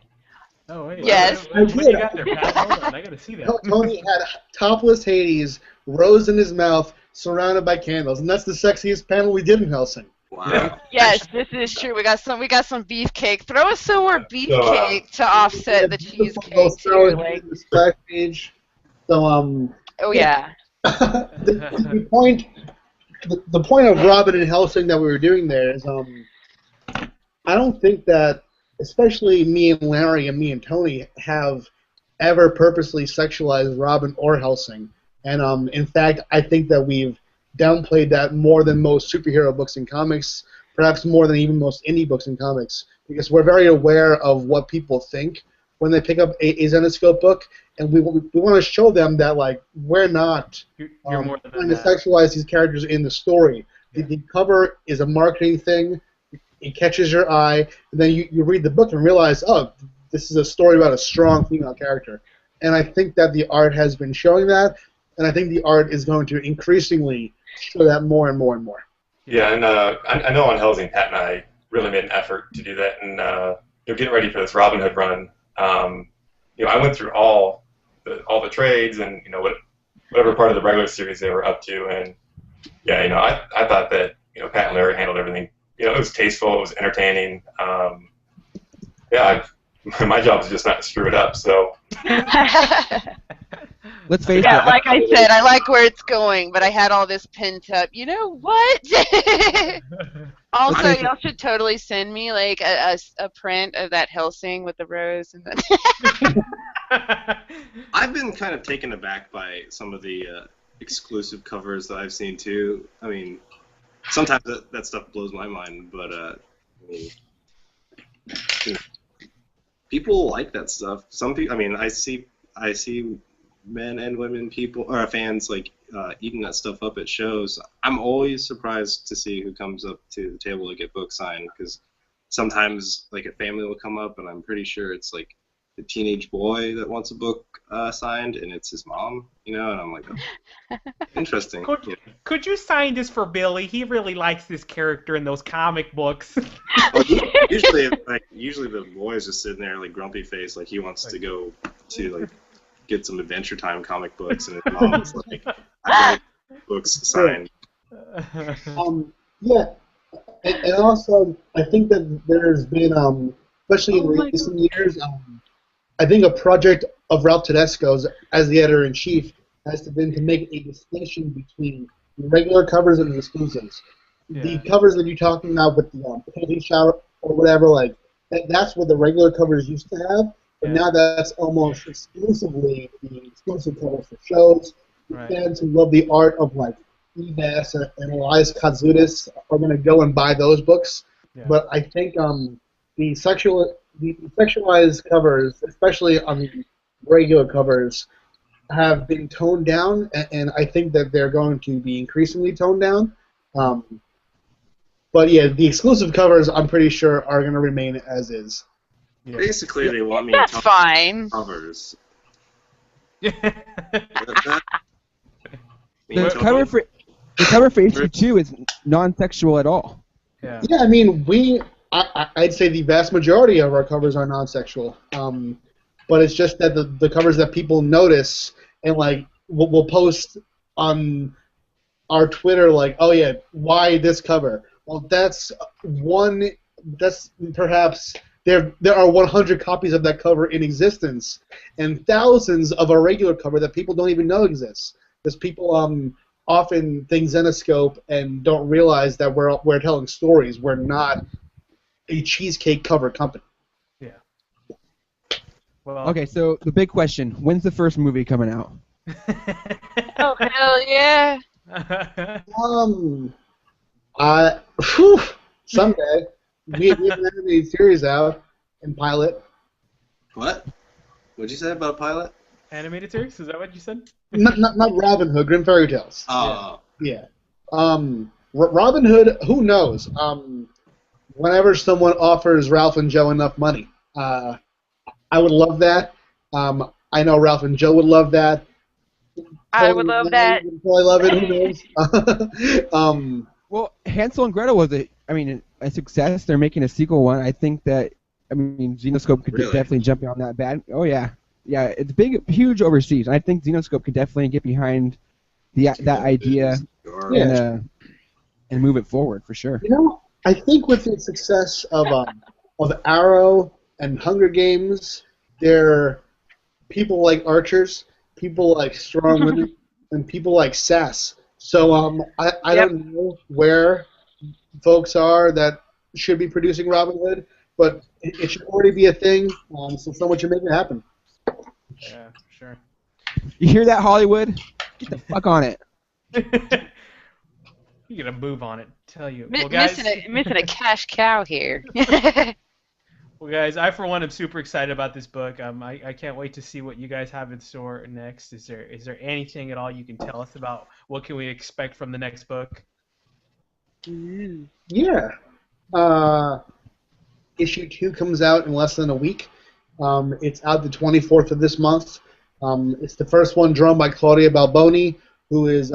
Oh wait. Yes. What do you got there, Pat? Hold on, I gotta see that. Tony had topless Hades, rose in his mouth, surrounded by candles, and that's the sexiest panel we did in Helsing. Wow. Yes, this is true. We got some beefcake. Throw us some more beefcake to offset the cheesecake too. Like, the splash page. So oh yeah. the point of Robin and Helsing that we were doing there is I don't think that, especially me and Larry and me and Tony, have ever purposely sexualized Robin or Helsing. And in fact, I think that we've downplayed that more than most superhero books and comics, perhaps more than even most indie books and comics, because we're very aware of what people think when they pick up a Zenescope book, and we want to show them that, like, we're not You're more than trying to that. sexualize these characters in the story. The cover is a marketing thing. It catches your eye, and then you read the book and realize, oh, this is a story about a strong female character. And I think that the art has been showing that, and I think the art is going to increasingly show that more and more and more. Yeah, and I know on Helsing, Pat and I really made an effort to do that, and getting ready for this Robyn Hood run, I went through all the trades and whatever part of the regular series they were up to, and yeah, I thought that Pat and Larry handled everything. It was tasteful, it was entertaining. My job is just not to screw it up. So Let's face Yeah, it. like I said, I like where it's going, but I had all this pent up. You know what? Also, y'all should totally send me like a print of that Helsing with the rose and the. I've been kind of taken aback by some of the exclusive covers that I've seen too. I mean, sometimes that stuff blows my mind, but I mean, people like that stuff. Some people, I mean, I see men and women fans like eating that stuff up at shows. I'm always surprised to see who comes up to the table to get books signed, because sometimes like a family will come up and I'm pretty sure it's like the teenage boy that wants a book signed, and it's his mom, and I'm like, oh, interesting. Could you sign this for Billy? He really likes this character in those comic books. Well, usually the boy is just sitting there like grumpy face, like he wants to go to like get some Adventure Time comic books, and his mom's like, I like books signed. Yeah, and also I think that there's been, especially in recent years, I think a project of Ralph Tedesco's as the editor-in-chief has been to make a distinction between the regular covers and the exclusives. Yeah. The covers that you're talking about with the painting shower or whatever, like that's what the regular covers used to have, but now that's almost exclusively the exclusive covers for shows. Right. Fans who love the art of like Bass and Elias Katsoutis are going to go and buy those books. Yeah. But I think the sexualized covers, especially on the regular covers, have been toned down, and I think that they're going to be increasingly toned down. But yeah, the exclusive covers, I'm pretty sure, are going to remain as is. Yeah. Basically, they want me That's to fine. covers. The cover for issue 2 is non-sexual at all. Yeah. Yeah, I mean, I'd say the vast majority of our covers are non-sexual. But it's just that the covers that people notice and like we'll post on our Twitter like, oh yeah, why this cover? Well, that's perhaps there are 100 copies of that cover in existence, and thousands of a regular cover that people don't even know exists. Because people often think Zenescope and don't realize that we're telling stories. We're not a cheesecake cover company. Yeah. Well. Okay, so the big question: when's the first movie coming out? Oh hell yeah! Someday we have an animated series out and pilot. What? What'd you say about a pilot? Animated series? Is that what you said? Not Robyn Hood, Grim Fairy Tales. Oh. Yeah. Robyn Hood, who knows? Whenever someone offers Ralph and Joe enough money, I would love that. I know Ralph and Joe would love that. I would love that. Would probably love it. Who knows? Well, Hansel and Gretel was a success. They're making a sequel one. I think that Xenoscope could Really? definitely jump on that bad. Oh yeah, it's big, huge overseas. I think Xenoscope could definitely get behind that idea. Sure. And and move it forward for sure. You know, I think with the success of Arrow and Hunger Games, there are people like Archers, people like Strong Women, and people like Sass. So I don't know where folks are that should be producing Robyn Hood, but it should already be a thing. So someone should make it happen. Yeah, sure. You hear that, Hollywood? Get the fuck on it. You gotta move on it. Tell you. Well, Missing a cash cow here. Well, guys, I for one am super excited about this book. I can't wait to see what you guys have in store next. Is there anything at all you can tell us about what can we expect from the next book? Yeah. Issue 2 comes out in less than a week. It's out the 24th of this month. It's the first one drawn by Claudia Balboni, who is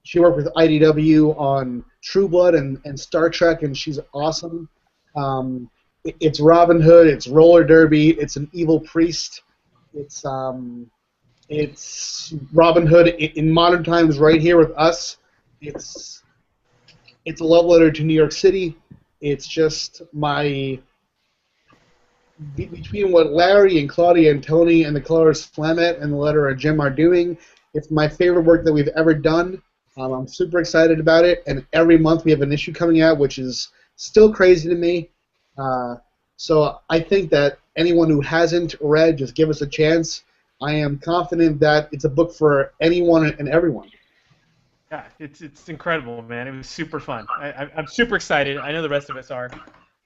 she worked with IDW on True Blood and Star Trek, and she's awesome. It's Robyn Hood. It's roller derby. It's an evil priest. It's Robyn Hood in modern times, right here with us. It's a love letter to New York City. It's just between what Larry and Claudia and Tony and the colorist Flamet and the letterer Jim are doing, it's my favorite work that we've ever done. I'm super excited about it, and every month we have an issue coming out, which is still crazy to me. So I think that anyone who hasn't read, just give us a chance. I am confident that it's a book for anyone and everyone. Yeah, it's incredible, man. It was super fun. I'm super excited. I know the rest of us are.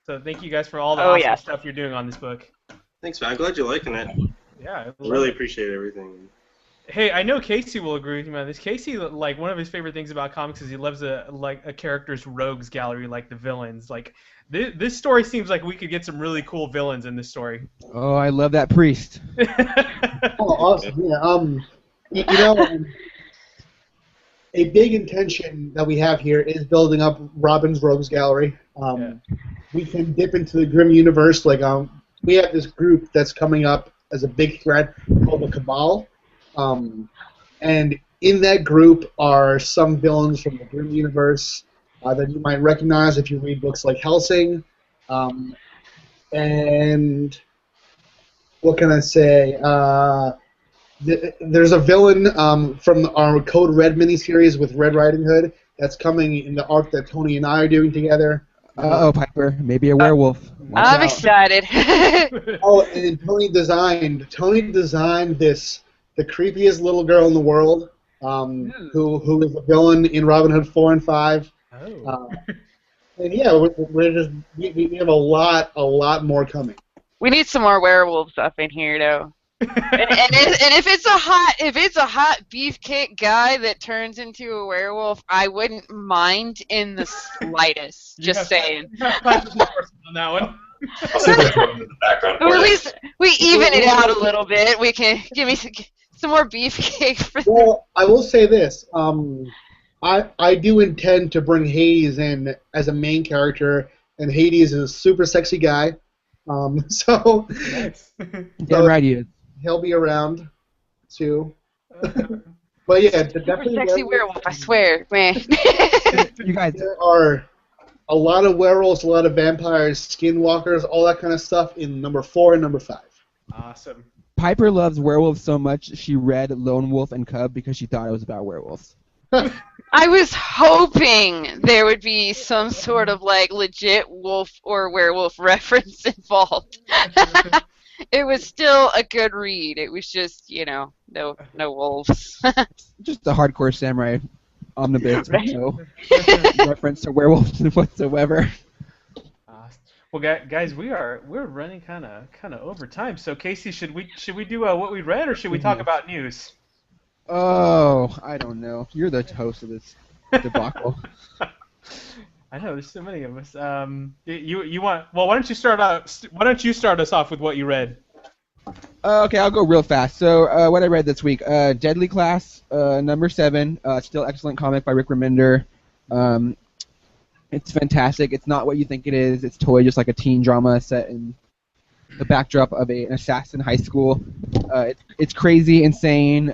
So thank you guys for all the awesome stuff you're doing on this book. Thanks, man. I'm glad you're liking it. Yeah, I really appreciate everything. Hey, I know Casey will agree with me on this. Casey, like, one of his favorite things about comics is he loves a character's rogues gallery, like the villains. Like, this story seems like we could get some really cool villains in this story. Oh, I love that priest. Oh, awesome! Yeah, you know, a big intention that we have here is building up Robyn's rogues gallery. We can dip into the Grim universe. Like, we have this group that's coming up as a big threat called the Cabal. And in that group are some villains from the Grim universe that you might recognize if you read books like Hellsing. And what can I say? There's a villain from our Code Red miniseries with Red Riding Hood that's coming in the arc that Tony and I are doing together. Uh-oh, Piper. Maybe a werewolf. Watch I'm out. excited. Oh, and Tony designed the creepiest little girl in the world, who is a villain in Robyn Hood 4 and 5. Oh. And yeah, we have a lot more coming. We need some more werewolf stuff in here, though. and if it's a hot beefcake guy that turns into a werewolf, I wouldn't mind in the slightest. Just saying. On that one. I'll see if I can in the background. Or at least we even it out a little bit. We can give me some more beefcake. Well, I will say this. I do intend to bring Hades in as a main character, and Hades is a super sexy guy. So Nice. Damn right he is. he'll be around too. But yeah, Super definitely. sexy werewolf, I swear, man. You guys, There are a lot of werewolves, a lot of vampires, skinwalkers, all that kind of stuff in number 4 and number 5. Awesome. Piper loves werewolves so much she read Lone Wolf and Cub because she thought it was about werewolves. I was hoping there would be some sort of like legit wolf or werewolf reference involved. It was still a good read. It was just, no wolves. Just a hardcore samurai omnibus with no reference to werewolves whatsoever. Well, guys, we're running kind of over time. So, Casey, should we do what we read, or should we talk about news? Oh, I don't know. You're the host of this debacle. I know there's so many of us. You want? Well, why don't you start out? Why don't you start us off with what you read? Okay, I'll go real fast. So, what I read this week: Deadly Class, number 7. Still excellent comic by Rick Remender. It's fantastic. It's not what you think it is. It's totally just like a teen drama set in the backdrop of an assassin high school. It's crazy, insane,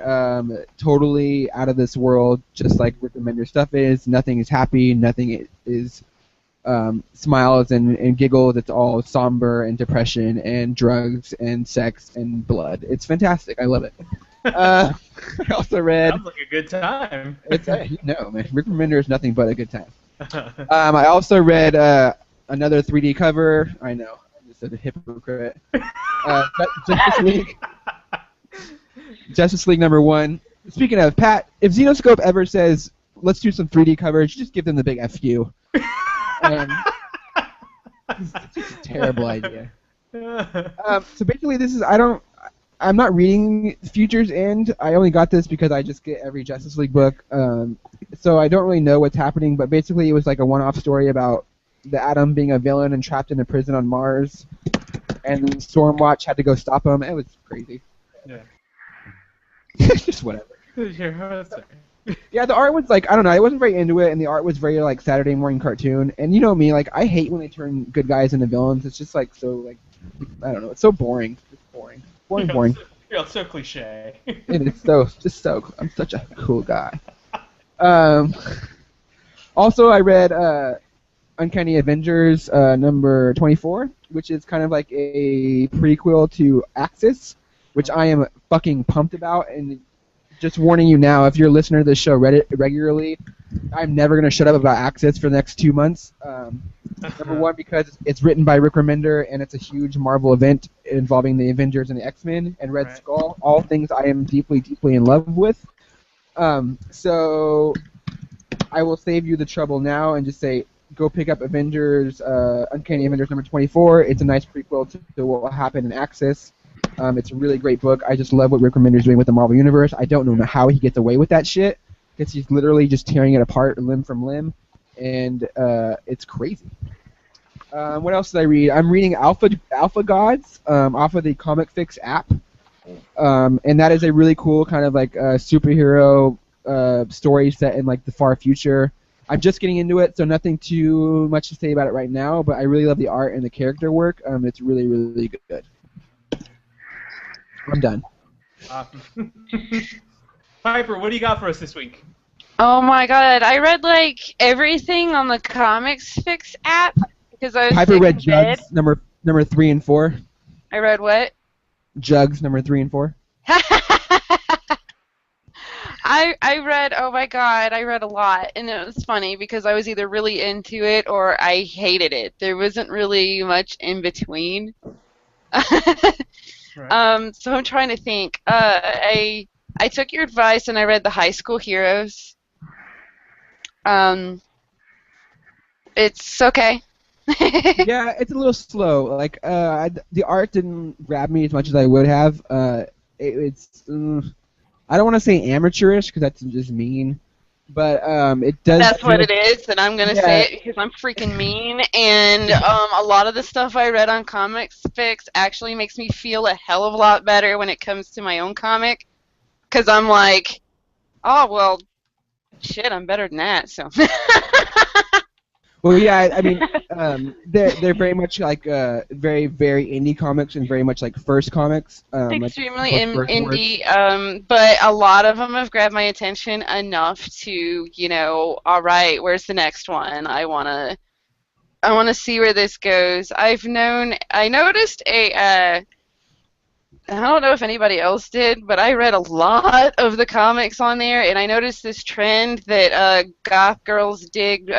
totally out of this world, just like Rick Remender's stuff is. Nothing is happy. Nothing is smiles and giggles. It's all somber and depression and drugs and sex and blood. It's fantastic. I love it. I also read. Sounds like a good time. It's no, man. Rick Remender is nothing but a good time. I also read another 3D cover. I know, I'm just a hypocrite. Justice League. Justice League #1. Speaking of, Pat, if Xenoscope ever says, let's do some 3D coverage, just give them the big FU. It's just a terrible idea. So basically, this is, I'm not reading Future's End. I only got this because I just get every Justice League book. So I don't really know what's happening, but basically it was like a one-off story about the Atom being a villain and trapped in a prison on Mars, and Stormwatch had to go stop him. It was crazy. Yeah. Just whatever. Yeah, the art was like, I don't know, I wasn't very into it, and the art was very like Saturday morning cartoon. And you know me, like I hate when they turn good guys into villains. It's just like so like, I don't know, it's so boring. It's boring. Boring. You're so cliche. It is so. I'm such a cool guy. Also, I read Uncanny Avengers number 24, which is kind of like a prequel to Axis, which I am fucking pumped about. And just warning you now, if you're a listener to this show regularly, I'm never going to shut up about Axis for the next 2 months. Number one, because it's written by Rick Remender, and it's a huge Marvel event involving the Avengers and the X-Men and Red Skull, all things I am deeply, deeply in love with. So I will save you the trouble now and just say, go pick up Avengers, Uncanny Avengers number 24. It's a nice prequel to what will happen in Axis. It's a really great book. I just love what Rick Remender's doing with the Marvel Universe. I don't know how he gets away with that shit, because he's literally just tearing it apart limb from limb, and it's crazy. What else did I read? I'm reading Alpha Gods off of the Comic Fix app, and that is a really cool kind of like superhero story set in like the far future. I'm just getting into it, so nothing too much to say about it right now, but I really love the art and the character work. It's really, really good. I'm done. Awesome. Piper, what do you got for us this week? Oh my god, I read like everything on the Comics Fix app because I was Piper sick read in bed. Jugs number 3 and 4. I read what? Jugs number 3 and 4. I read, oh my god, I read a lot, and it was funny because I was either really into it or I hated it. There wasn't really much in between. So I'm trying to think. I took your advice and I read the High School Heroes. It's okay. Yeah, it's a little slow. Like the art didn't grab me as much as I would have. It's I don't want to say amateurish because that's just mean, but it does. That's what it is, and I'm gonna say it because I'm freaking mean. And a lot of the stuff I read on Comics Fix actually makes me feel a hell of a lot better when it comes to my own comic, because I'm like, oh well, shit, I'm better than that. So. Well, yeah, I mean, they're very much like very, very indie comics and very much like first comics. Extremely like indie, but a lot of them have grabbed my attention enough to, all right, where's the next one? I wanna see where this goes. I noticed I don't know if anybody else did, but I read a lot of the comics on there, and I noticed this trend that goth girls dig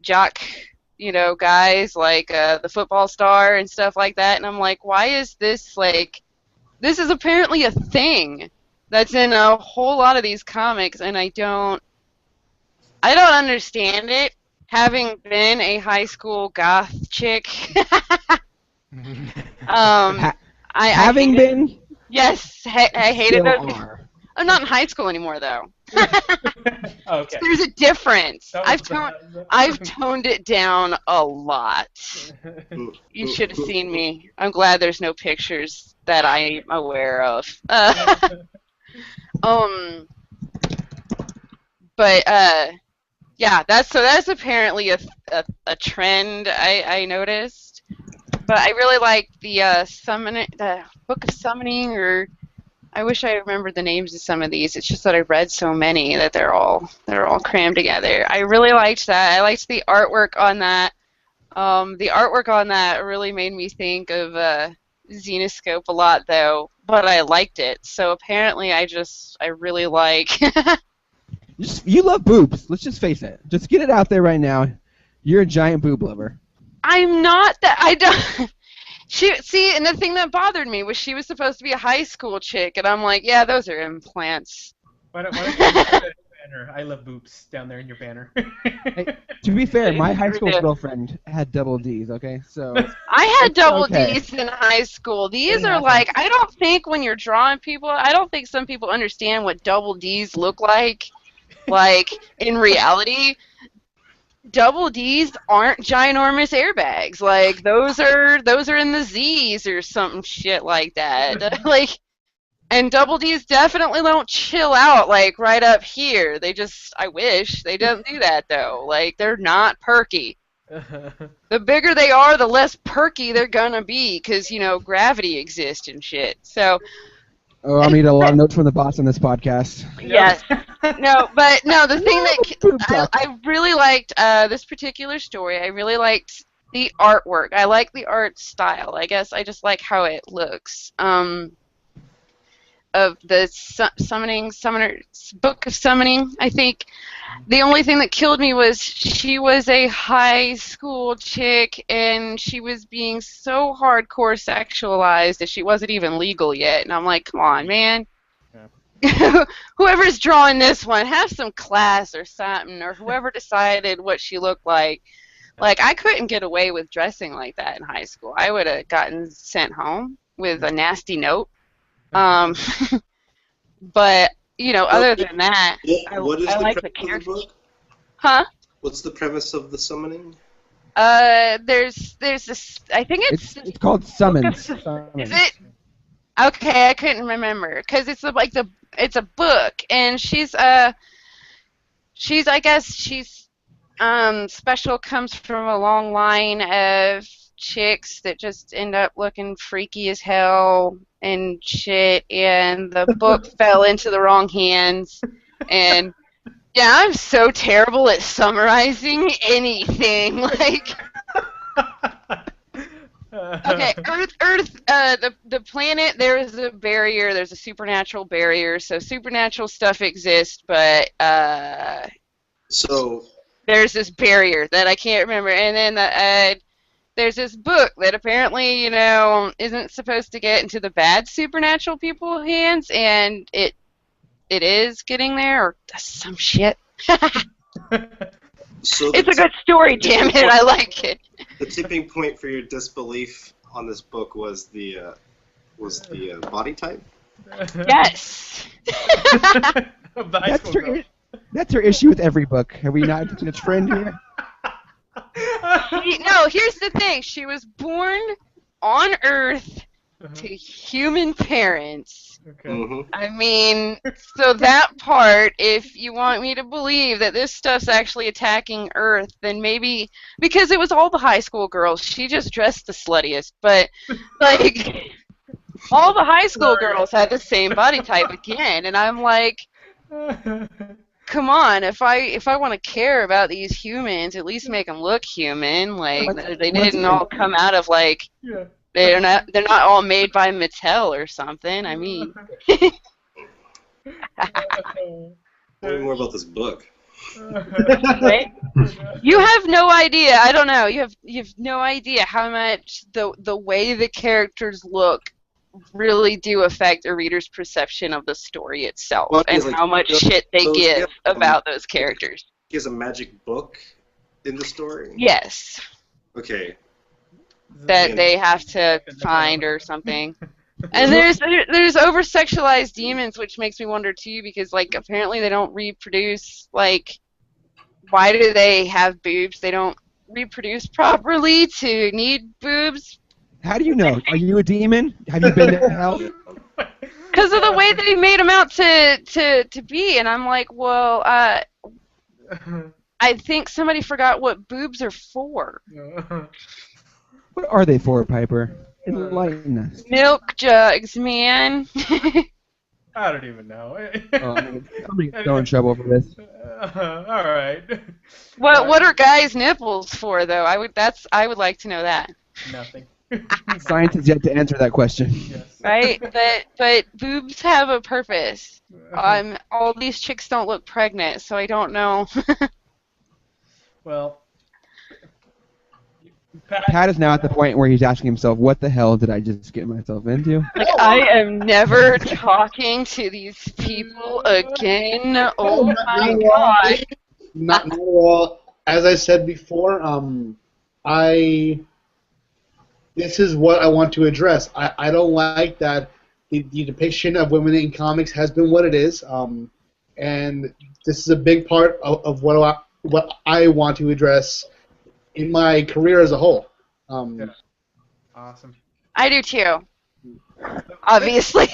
jock, guys like the football star and stuff like that, and I'm like, why is this this is apparently a thing that's in a whole lot of these comics, and I don't understand it, having been a high school goth chick. Having been? Yes, I hated it. Are. I'm not in high school anymore, though. Okay. There's a difference. I've toned it down a lot. You should have seen me. I'm glad there's no pictures that I'm aware of. Yeah, that's apparently a trend I noticed. But I really liked the Book of Summoning, or I wish I remembered the names of some of these. It's just that I read so many that they're all crammed together. I really liked that. I liked the artwork on that. The artwork on that really made me think of Zenescope a lot, though. But I liked it. So apparently, I really like. You love boobs. Let's just face it. Just get it out there right now. You're a giant boob lover. I'm not that. I don't. And the thing that bothered me was she was supposed to be a high school chick, and I'm like, yeah, those are implants. Why don't you put a banner? I love boobs down there in your banner. Hey, to be fair, my high school girlfriend had double D's. Okay, so I had double okay. D's in high school. These are like, I don't think when you're drawing people, I don't think some people understand what double D's look like. Like in reality. Double D's aren't ginormous airbags. Like those are in the Z's or something shit like that. Like, and double D's definitely don't chill out like right up here. I wish they don't do that though. Like they're not perky. The bigger they are, the less perky they're gonna be, because gravity exists and shit. So. Oh, I'll need a lot of notes from the boss on this podcast. Yes. The thing that I really liked this particular story. I really liked the artwork. I like the art style. I guess I just like how it looks. Of the Book of Summoning, I think the only thing that killed me was she was a high school chick and she was being so hardcore sexualized that she wasn't even legal yet. And I'm like, come on, man. Yeah. Whoever's drawing this one, have some class or something, or whoever decided what she looked like. Like, I couldn't get away with dressing like that in high school. I would have gotten sent home with a nasty note. But other than that, I like the character. Huh? What's the premise of the summoning? There's this. I think it's called Summons. Is it? Okay, I couldn't remember because it's a book, and she's special, comes from a long line of chicks that just end up looking freaky as hell and shit, and the book fell into the wrong hands, and yeah, I'm so terrible at summarizing anything. Like, okay, Earth, the planet, there is a barrier, there's a supernatural barrier, so supernatural stuff exists, but so there's this barrier that I can't remember, and then there's this book that apparently, isn't supposed to get into the bad supernatural people's hands, and it is getting there, or some shit. So it's a good story, damn it, I like it. The tipping point for your disbelief on this book was the body type? Yes. That's her issue with every book. Have we not taken a trend here? No, here's the thing. She was born on Earth to human parents. Okay. Mm-hmm. I mean, so that part, if you want me to believe that this stuff's actually attacking Earth, then maybe, because it was all the high school girls, she just dressed the sluttiest, but, like, all the high school girls had the same body type again, and I'm like, come on, if I want to care about these humans, at least make them look human. Like, they didn't all come out of, like, they're not all made by Mattel or something. I mean, Tell me more about this book. Right? You have no idea. I don't know. You have no idea how much the way the characters look really do affect a reader's perception of the story itself, and how much shit they give about those characters. He has a magic book in the story? Yes. Okay. That they have to find or something. And there's over-sexualized demons, which makes me wonder too, because like apparently they don't reproduce. Like, why do they have boobs? They don't reproduce properly to need boobs. How do you know? Are you a demon? Have you been to hell? Because of the way that he made them out to be, and I'm like, well, I think somebody forgot what boobs are for. What are they for, Piper? Enlighten us. Milk jugs, man. I don't even know. I'm gonna get thrown in trouble for this. All right. What are guys' nipples for, though? I would like to know that. Nothing. Science has yet to answer that question. Yes. Right? But boobs have a purpose. All these chicks don't look pregnant, so I don't know. Well, Pat is now at the point where he's asking himself, what the hell did I just get myself into? Like, I am never talking to these people again. Oh my god. Not at all. As I said before, this is what I want to address. I don't like that the depiction of women in comics has been what it is, and this is a big part of what I want to address in my career as a whole. yeah. Awesome. I do too. Obviously.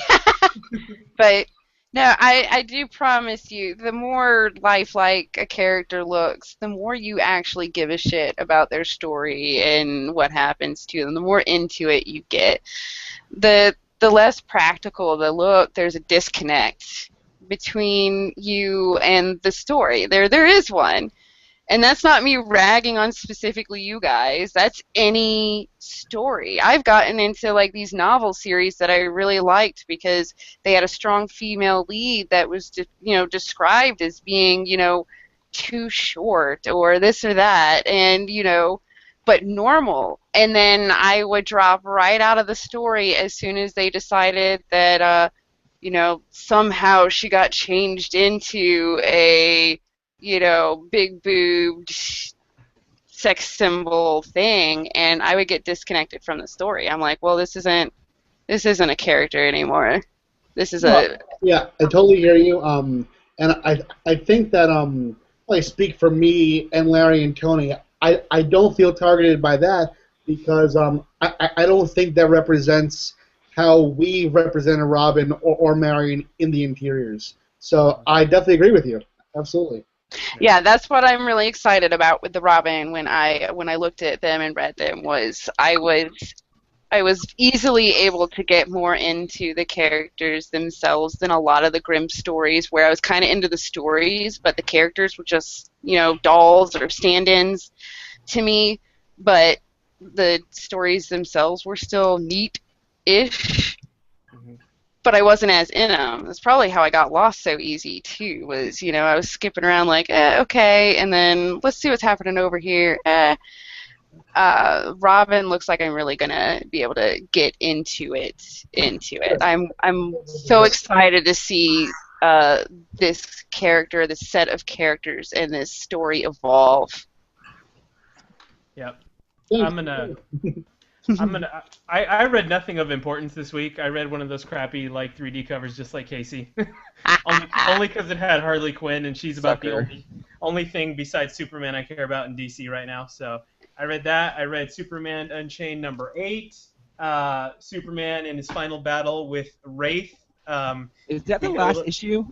But no, I do promise you, the more lifelike a character looks, the more you actually give a shit about their story and what happens to them. The more into it you get. The less practical the look, there's a disconnect between you and the story. There is one. And that's not me ragging on specifically you guys. That's any story. I've gotten into like these novel series that I really liked because they had a strong female lead that was, described as being, too short or this or that, and but normal. And then I would drop right out of the story as soon as they decided that, somehow she got changed into a big boobed sex symbol thing, and I would get disconnected from the story. I'm like, well, this isn't a character anymore. This is Yeah, I totally hear you. And I think that I speak for me and Larry and Tony. I don't feel targeted by that because I don't think that represents how we represented Robyn or Marion in the interiors. So I definitely agree with you. Absolutely. Yeah, that's what I'm really excited about with the Robyn when I looked at them and read them was I was easily able to get more into the characters themselves than a lot of the Grimm stories where I was kind of into the stories, but the characters were just, dolls or stand-ins to me, but the stories themselves were still neat-ish. But I wasn't as in them. That's probably how I got lost so easy, too, was, I was skipping around like, okay, and then let's see what's happening over here. Robyn looks like I'm really going to be able to get into it. I'm so excited to see this character, this set of characters, and this story evolve. Yep. I read nothing of importance this week. I read one of those crappy 3D covers just like Casey. only because it had Harley Quinn and she's about the only thing besides Superman I care about in DC right now. So I read that. I read Superman Unchained number 8. Superman in his final battle with Wraith. Is that the last issue?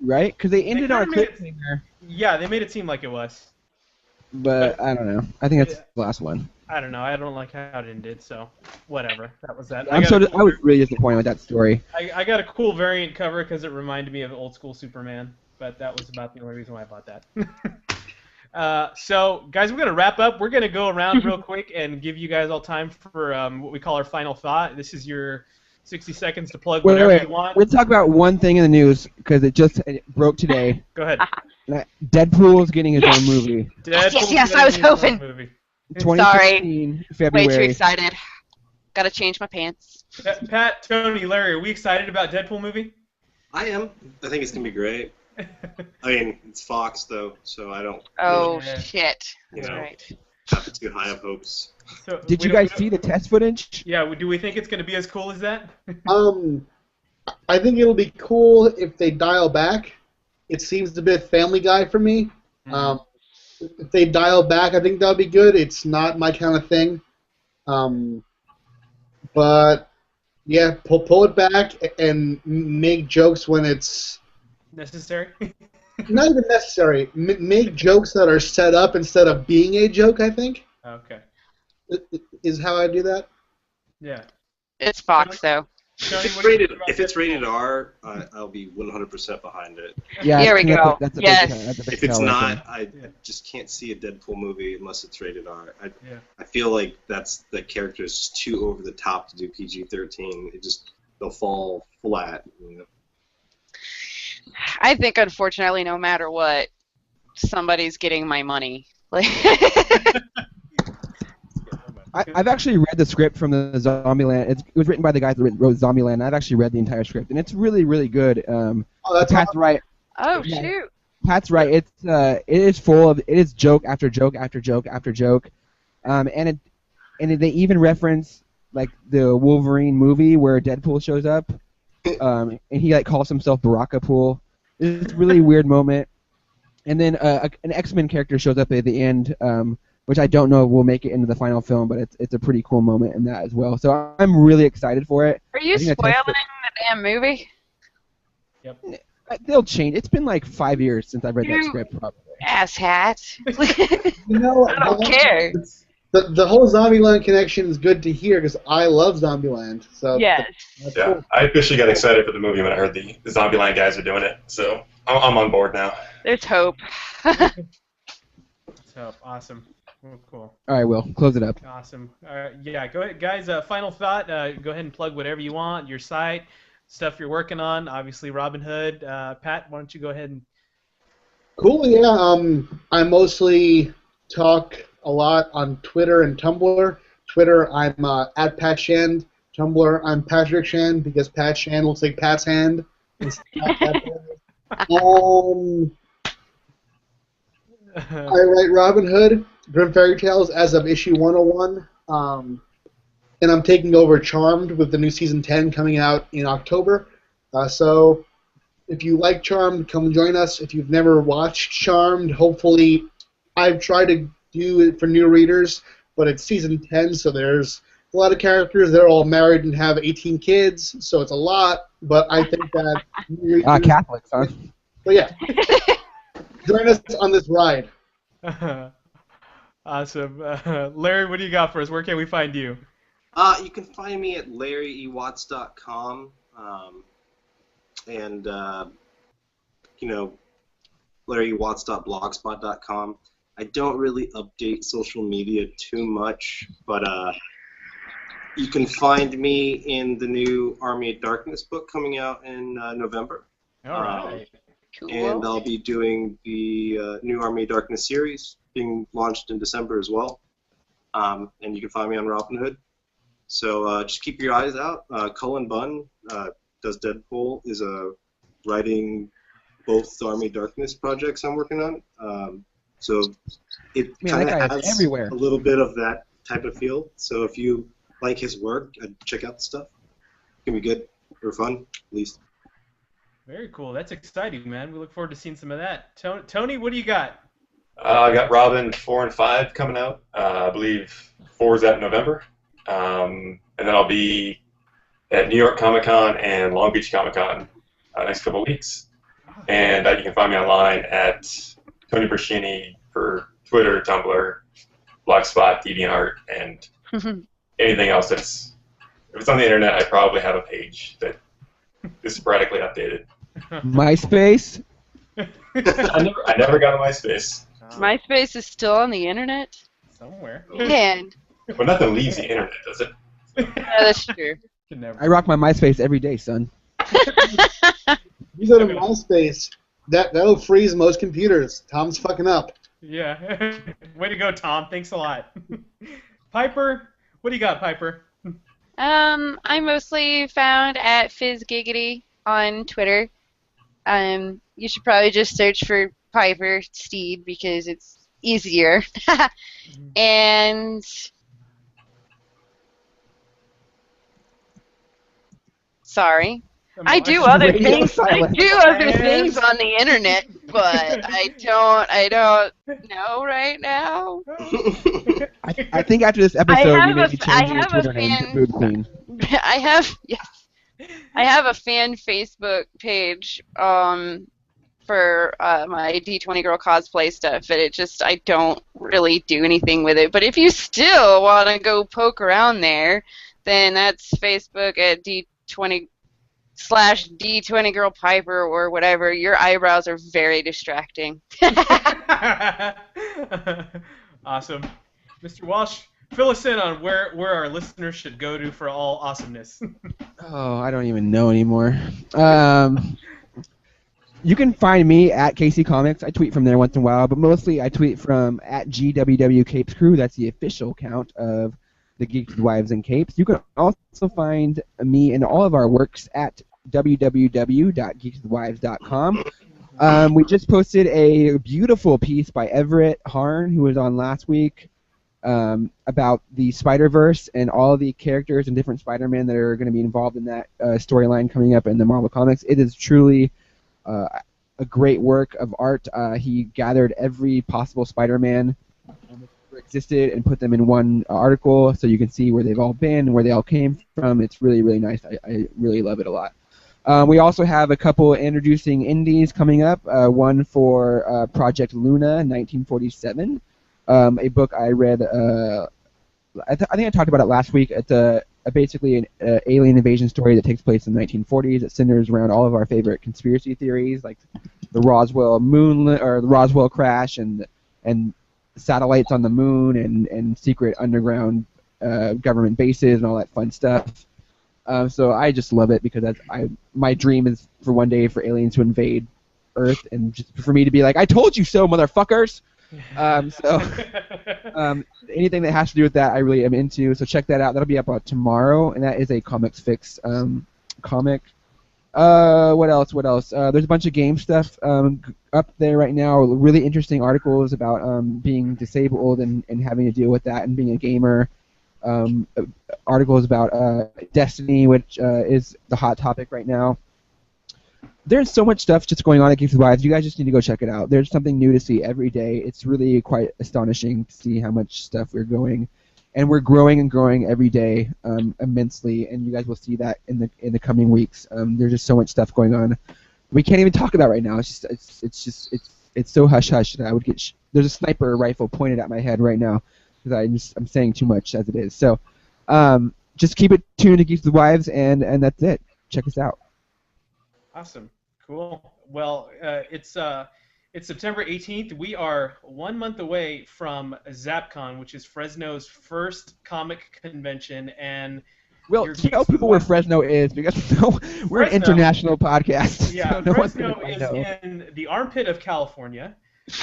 Right? Because they ended on a cliffhanger. Yeah, they made it seem like it was. But I don't know. I think that's the last one. I don't know. I don't like how it ended, so whatever. That was that. I was really disappointed with that story. I got a cool variant cover because it reminded me of old school Superman, but that was about the only reason why I bought that. So, guys, we're going to wrap up. We're going to go around real quick and give you guys all time for what we call our final thought. This is your 60 seconds to plug whatever you want. We'll talk about one thing in the news because it broke today. Go ahead. Deadpool is getting his own movie. Yes, I was hoping. 2016, February. Way too excited. Gotta change my pants. Pat, Tony, Larry, are we excited about Deadpool movie? I am. I think it's gonna be great. I mean, it's Fox though, so I don't. Oh shit! That's right. Have too high of hopes. So, Did you guys see the test footage? Yeah. Do we think it's gonna be as cool as that? I think it'll be cool if they dial back. It seems a bit Family Guy for me. If they dial back, I think that'll be good. It's not my kind of thing. But yeah, pull it back and make jokes when it's necessary. Not even necessary. Make jokes that are set up instead of being a joke, I think. Okay. is how I do that. Yeah. It's Fox, though. Tony, If it's rated R, I'll be 100% behind it. Yeah, Here I we think go. That's a Yes. big If it's tell right not, there. I just can't see a Deadpool movie unless it's rated R. Yeah. I feel like the character is just too over the top to do PG-13. They'll fall flat. You know? I think, unfortunately, no matter what, somebody's getting my money. Like, I've actually read the script from the Zombieland. It was written by the guys that wrote Zombieland. I've actually read the entire script, and it's really, really good. That's Pat's right. oh, Yeah. shoot. Pat's right. It is full of joke after joke after joke after joke, and they even reference like the Wolverine movie where Deadpool shows up, and he like calls himself Barakapool. It's a really weird moment, and then an X-Men character shows up at the end, which I don't know will make it into the final film, but it's a pretty cool moment in that as well. So I'm really excited for it. Are you spoiling the damn movie? Yep. They'll change. It's been like 5 years since I've read that script, probably. Asshat. You know, I don't care. The whole Zombieland connection is good to hear because I love Zombieland. So Yes. that's Yeah, cool. I officially got excited for the movie when I heard the Zombieland guys are doing it, so I'm on board now. There's hope. So awesome. Cool. All right, Will, close it up. Awesome. Yeah, go ahead, guys. Final thought. Go ahead and plug whatever you want. Your site, stuff you're working on. Obviously, Robyn Hood. Pat, why don't you go ahead and? Cool. Yeah. I mostly talk a lot on Twitter and Tumblr. Twitter, I'm at Pat Shand. Tumblr, I'm Patrick Shand because Pat Shand looks like Pat's hand. I write Robyn Hood, Grim Fairy Tales as of issue 101. And I'm taking over Charmed with the new season 10 coming out in October. So if you like Charmed, come join us. If you've never watched Charmed, hopefully I've tried to do it for new readers, but it's season 10, so there's a lot of characters. They're all married and have 18 kids, so it's a lot, but I think that new readers, Catholics, huh? but yeah. Join us on this ride. Awesome. Larry, what do you got for us? Where can we find you? You can find me at larryewatts.com, and larrywatts.blogspot.com. I don't really update social media too much, but you can find me in the new Army of Darkness book coming out in November. All right. Cool. And I'll be doing the new Army of Darkness series being launched in December as well. And you can find me on Robyn Hood. So just keep your eyes out. Cullen Bunn does Deadpool, is writing both the Army of Darkness projects I'm working on. So it kind of has everywhere. a little bit of that type of feel. So if you like his work, check out the stuff. It can be good or fun, at least. Very cool. That's exciting, man. We look forward to seeing some of that. Tony, what do you got? I got Robyn 4 and 5 coming out. I believe 4 is out in November. And then I'll be at New York Comic Con and Long Beach Comic Con next couple of weeks. And you can find me online at Tony Brescini for Twitter, Tumblr, Blogspot, DeviantArt, and anything else that's... If it's on the internet, I probably have a page that is sporadically updated. MySpace? I never got a MySpace. MySpace is still on the internet? Somewhere. Man. But nothing leaves the internet, does it? Yeah, that's true. Could never. I rock my MySpace every day, son. You go to MySpace, that'll freeze most computers. Tom's fucking up. Yeah. Way to go, Tom. Thanks a lot. Piper, what do you got, Piper? I'm mostly found at FizzGiggity on Twitter. You should probably just search for Piper Steed because it's easier. And sorry. I do other things. I do other things on the internet, but I don't know right now. I think after this episode, you may be changing your Twitter name to Boob Queen. I have a fan Facebook page for my D20 Girl cosplay stuff, but I don't really do anything with it. But if you still want to go poke around there, then that's Facebook at D20/D20 Girl Piper or whatever. Your eyebrows are very distracting. Awesome. Mr. Walsh, fill us in on where our listeners should go to for all awesomeness. Oh, I don't even know anymore. You can find me at KC Comics. I tweet from there once in a while, but mostly I tweet from at GWW Capes Crew. That's the official account of the Geeks with Wives and Capes. You can also find me and all of our works at www.geekswithwives.com. We just posted a beautiful piece by Everett Harn, who was on last week, about the Spider-Verse and all the characters and different Spider-Man that are going to be involved in that storyline coming up in the Marvel Comics. It is truly a great work of art. He gathered every possible Spider-Man that existed and put them in one article so you can see where they've all been and where they all came from. It's really, really nice. I really love it a lot. We also have a couple introducing indies coming up. One for Project Luna 1947, a book I read. I think I talked about it last week. It's basically an alien invasion story that takes place in the 1940s. It centers around all of our favorite conspiracy theories, like the Roswell the Roswell crash, and satellites on the moon, and secret underground government bases and all that fun stuff. So I just love it because my dream is for one day for aliens to invade Earth and just for me to be like, I told you so, motherfuckers. Anything that has to do with that, I really am into. So check that out. That'll be up tomorrow, and that is a Comics Fix comic. What else? There's a bunch of game stuff up there right now. Really interesting articles about being disabled and having to deal with that and being a gamer. Articles about Destiny, which is the hot topic right now. There's so much stuff just going on at Geeks with Wives. You guys just need to go check it out. There's something new to see every day. It's really quite astonishing to see how much stuff we're going, and we're growing and growing every day immensely. And you guys will see that in the coming weeks. There's just so much stuff going on. We can't even talk about right now. It's so hush hush that I would get. There's a sniper rifle pointed at my head right now because I'm saying too much as it is. So just keep it tuned to Geeks with Wives, and that's it. Check us out. Awesome. Cool. Well, it's September 18th. We are 1 month away from ZapCon, which is Fresno's first comic convention, and well, tell people where Fresno is because we're an international podcast. Yeah, so no Fresno is in the armpit of California,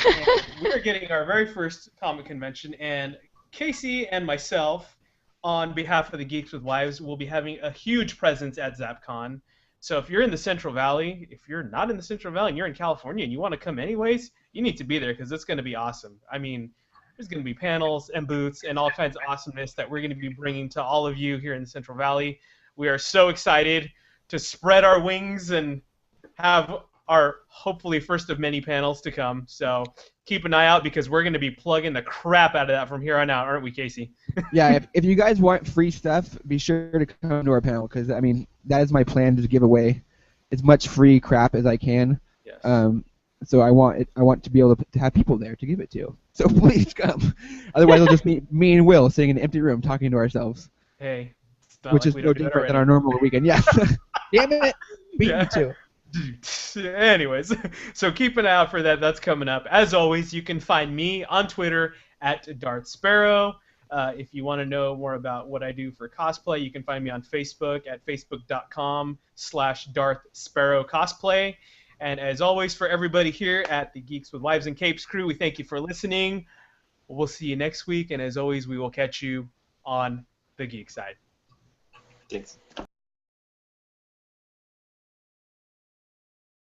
and we're getting our very first comic convention. And Casey and myself, on behalf of the Geeks with Wives, will be having a huge presence at ZapCon. So if you're in the Central Valley, if you're not in the Central Valley and you're in California and you want to come anyways, you need to be there because it's going to be awesome. I mean, there's going to be panels and booths and all kinds of awesomeness that we're going to be bringing to all of you here in the Central Valley. We are so excited to spread our wings and have our hopefully first of many panels to come. So keep an eye out because we're going to be plugging the crap out of that from here on out, aren't we, Casey? Yeah, if you guys want free stuff, be sure to come to our panel because, I mean, that is my plan to give away as much free crap as I can. Yes. So I want to be able to have people there to give it to. So please come. Otherwise, it'll just be me and Will sitting in an empty room talking to ourselves. Hey. Which is no different than our normal weekend. Yeah. Damn it. Me too. Anyways, so keep an eye out for that. That's coming up. As always, you can find me on Twitter at Darth Sparrow. If you want to know more about what I do for cosplay, you can find me on Facebook at facebook.com/Darth Sparrow Cosplay. And as always, for everybody here at the Geeks with Wives and Capes crew, we thank you for listening. We'll see you next week. And as always, we will catch you on the geek side. Thanks.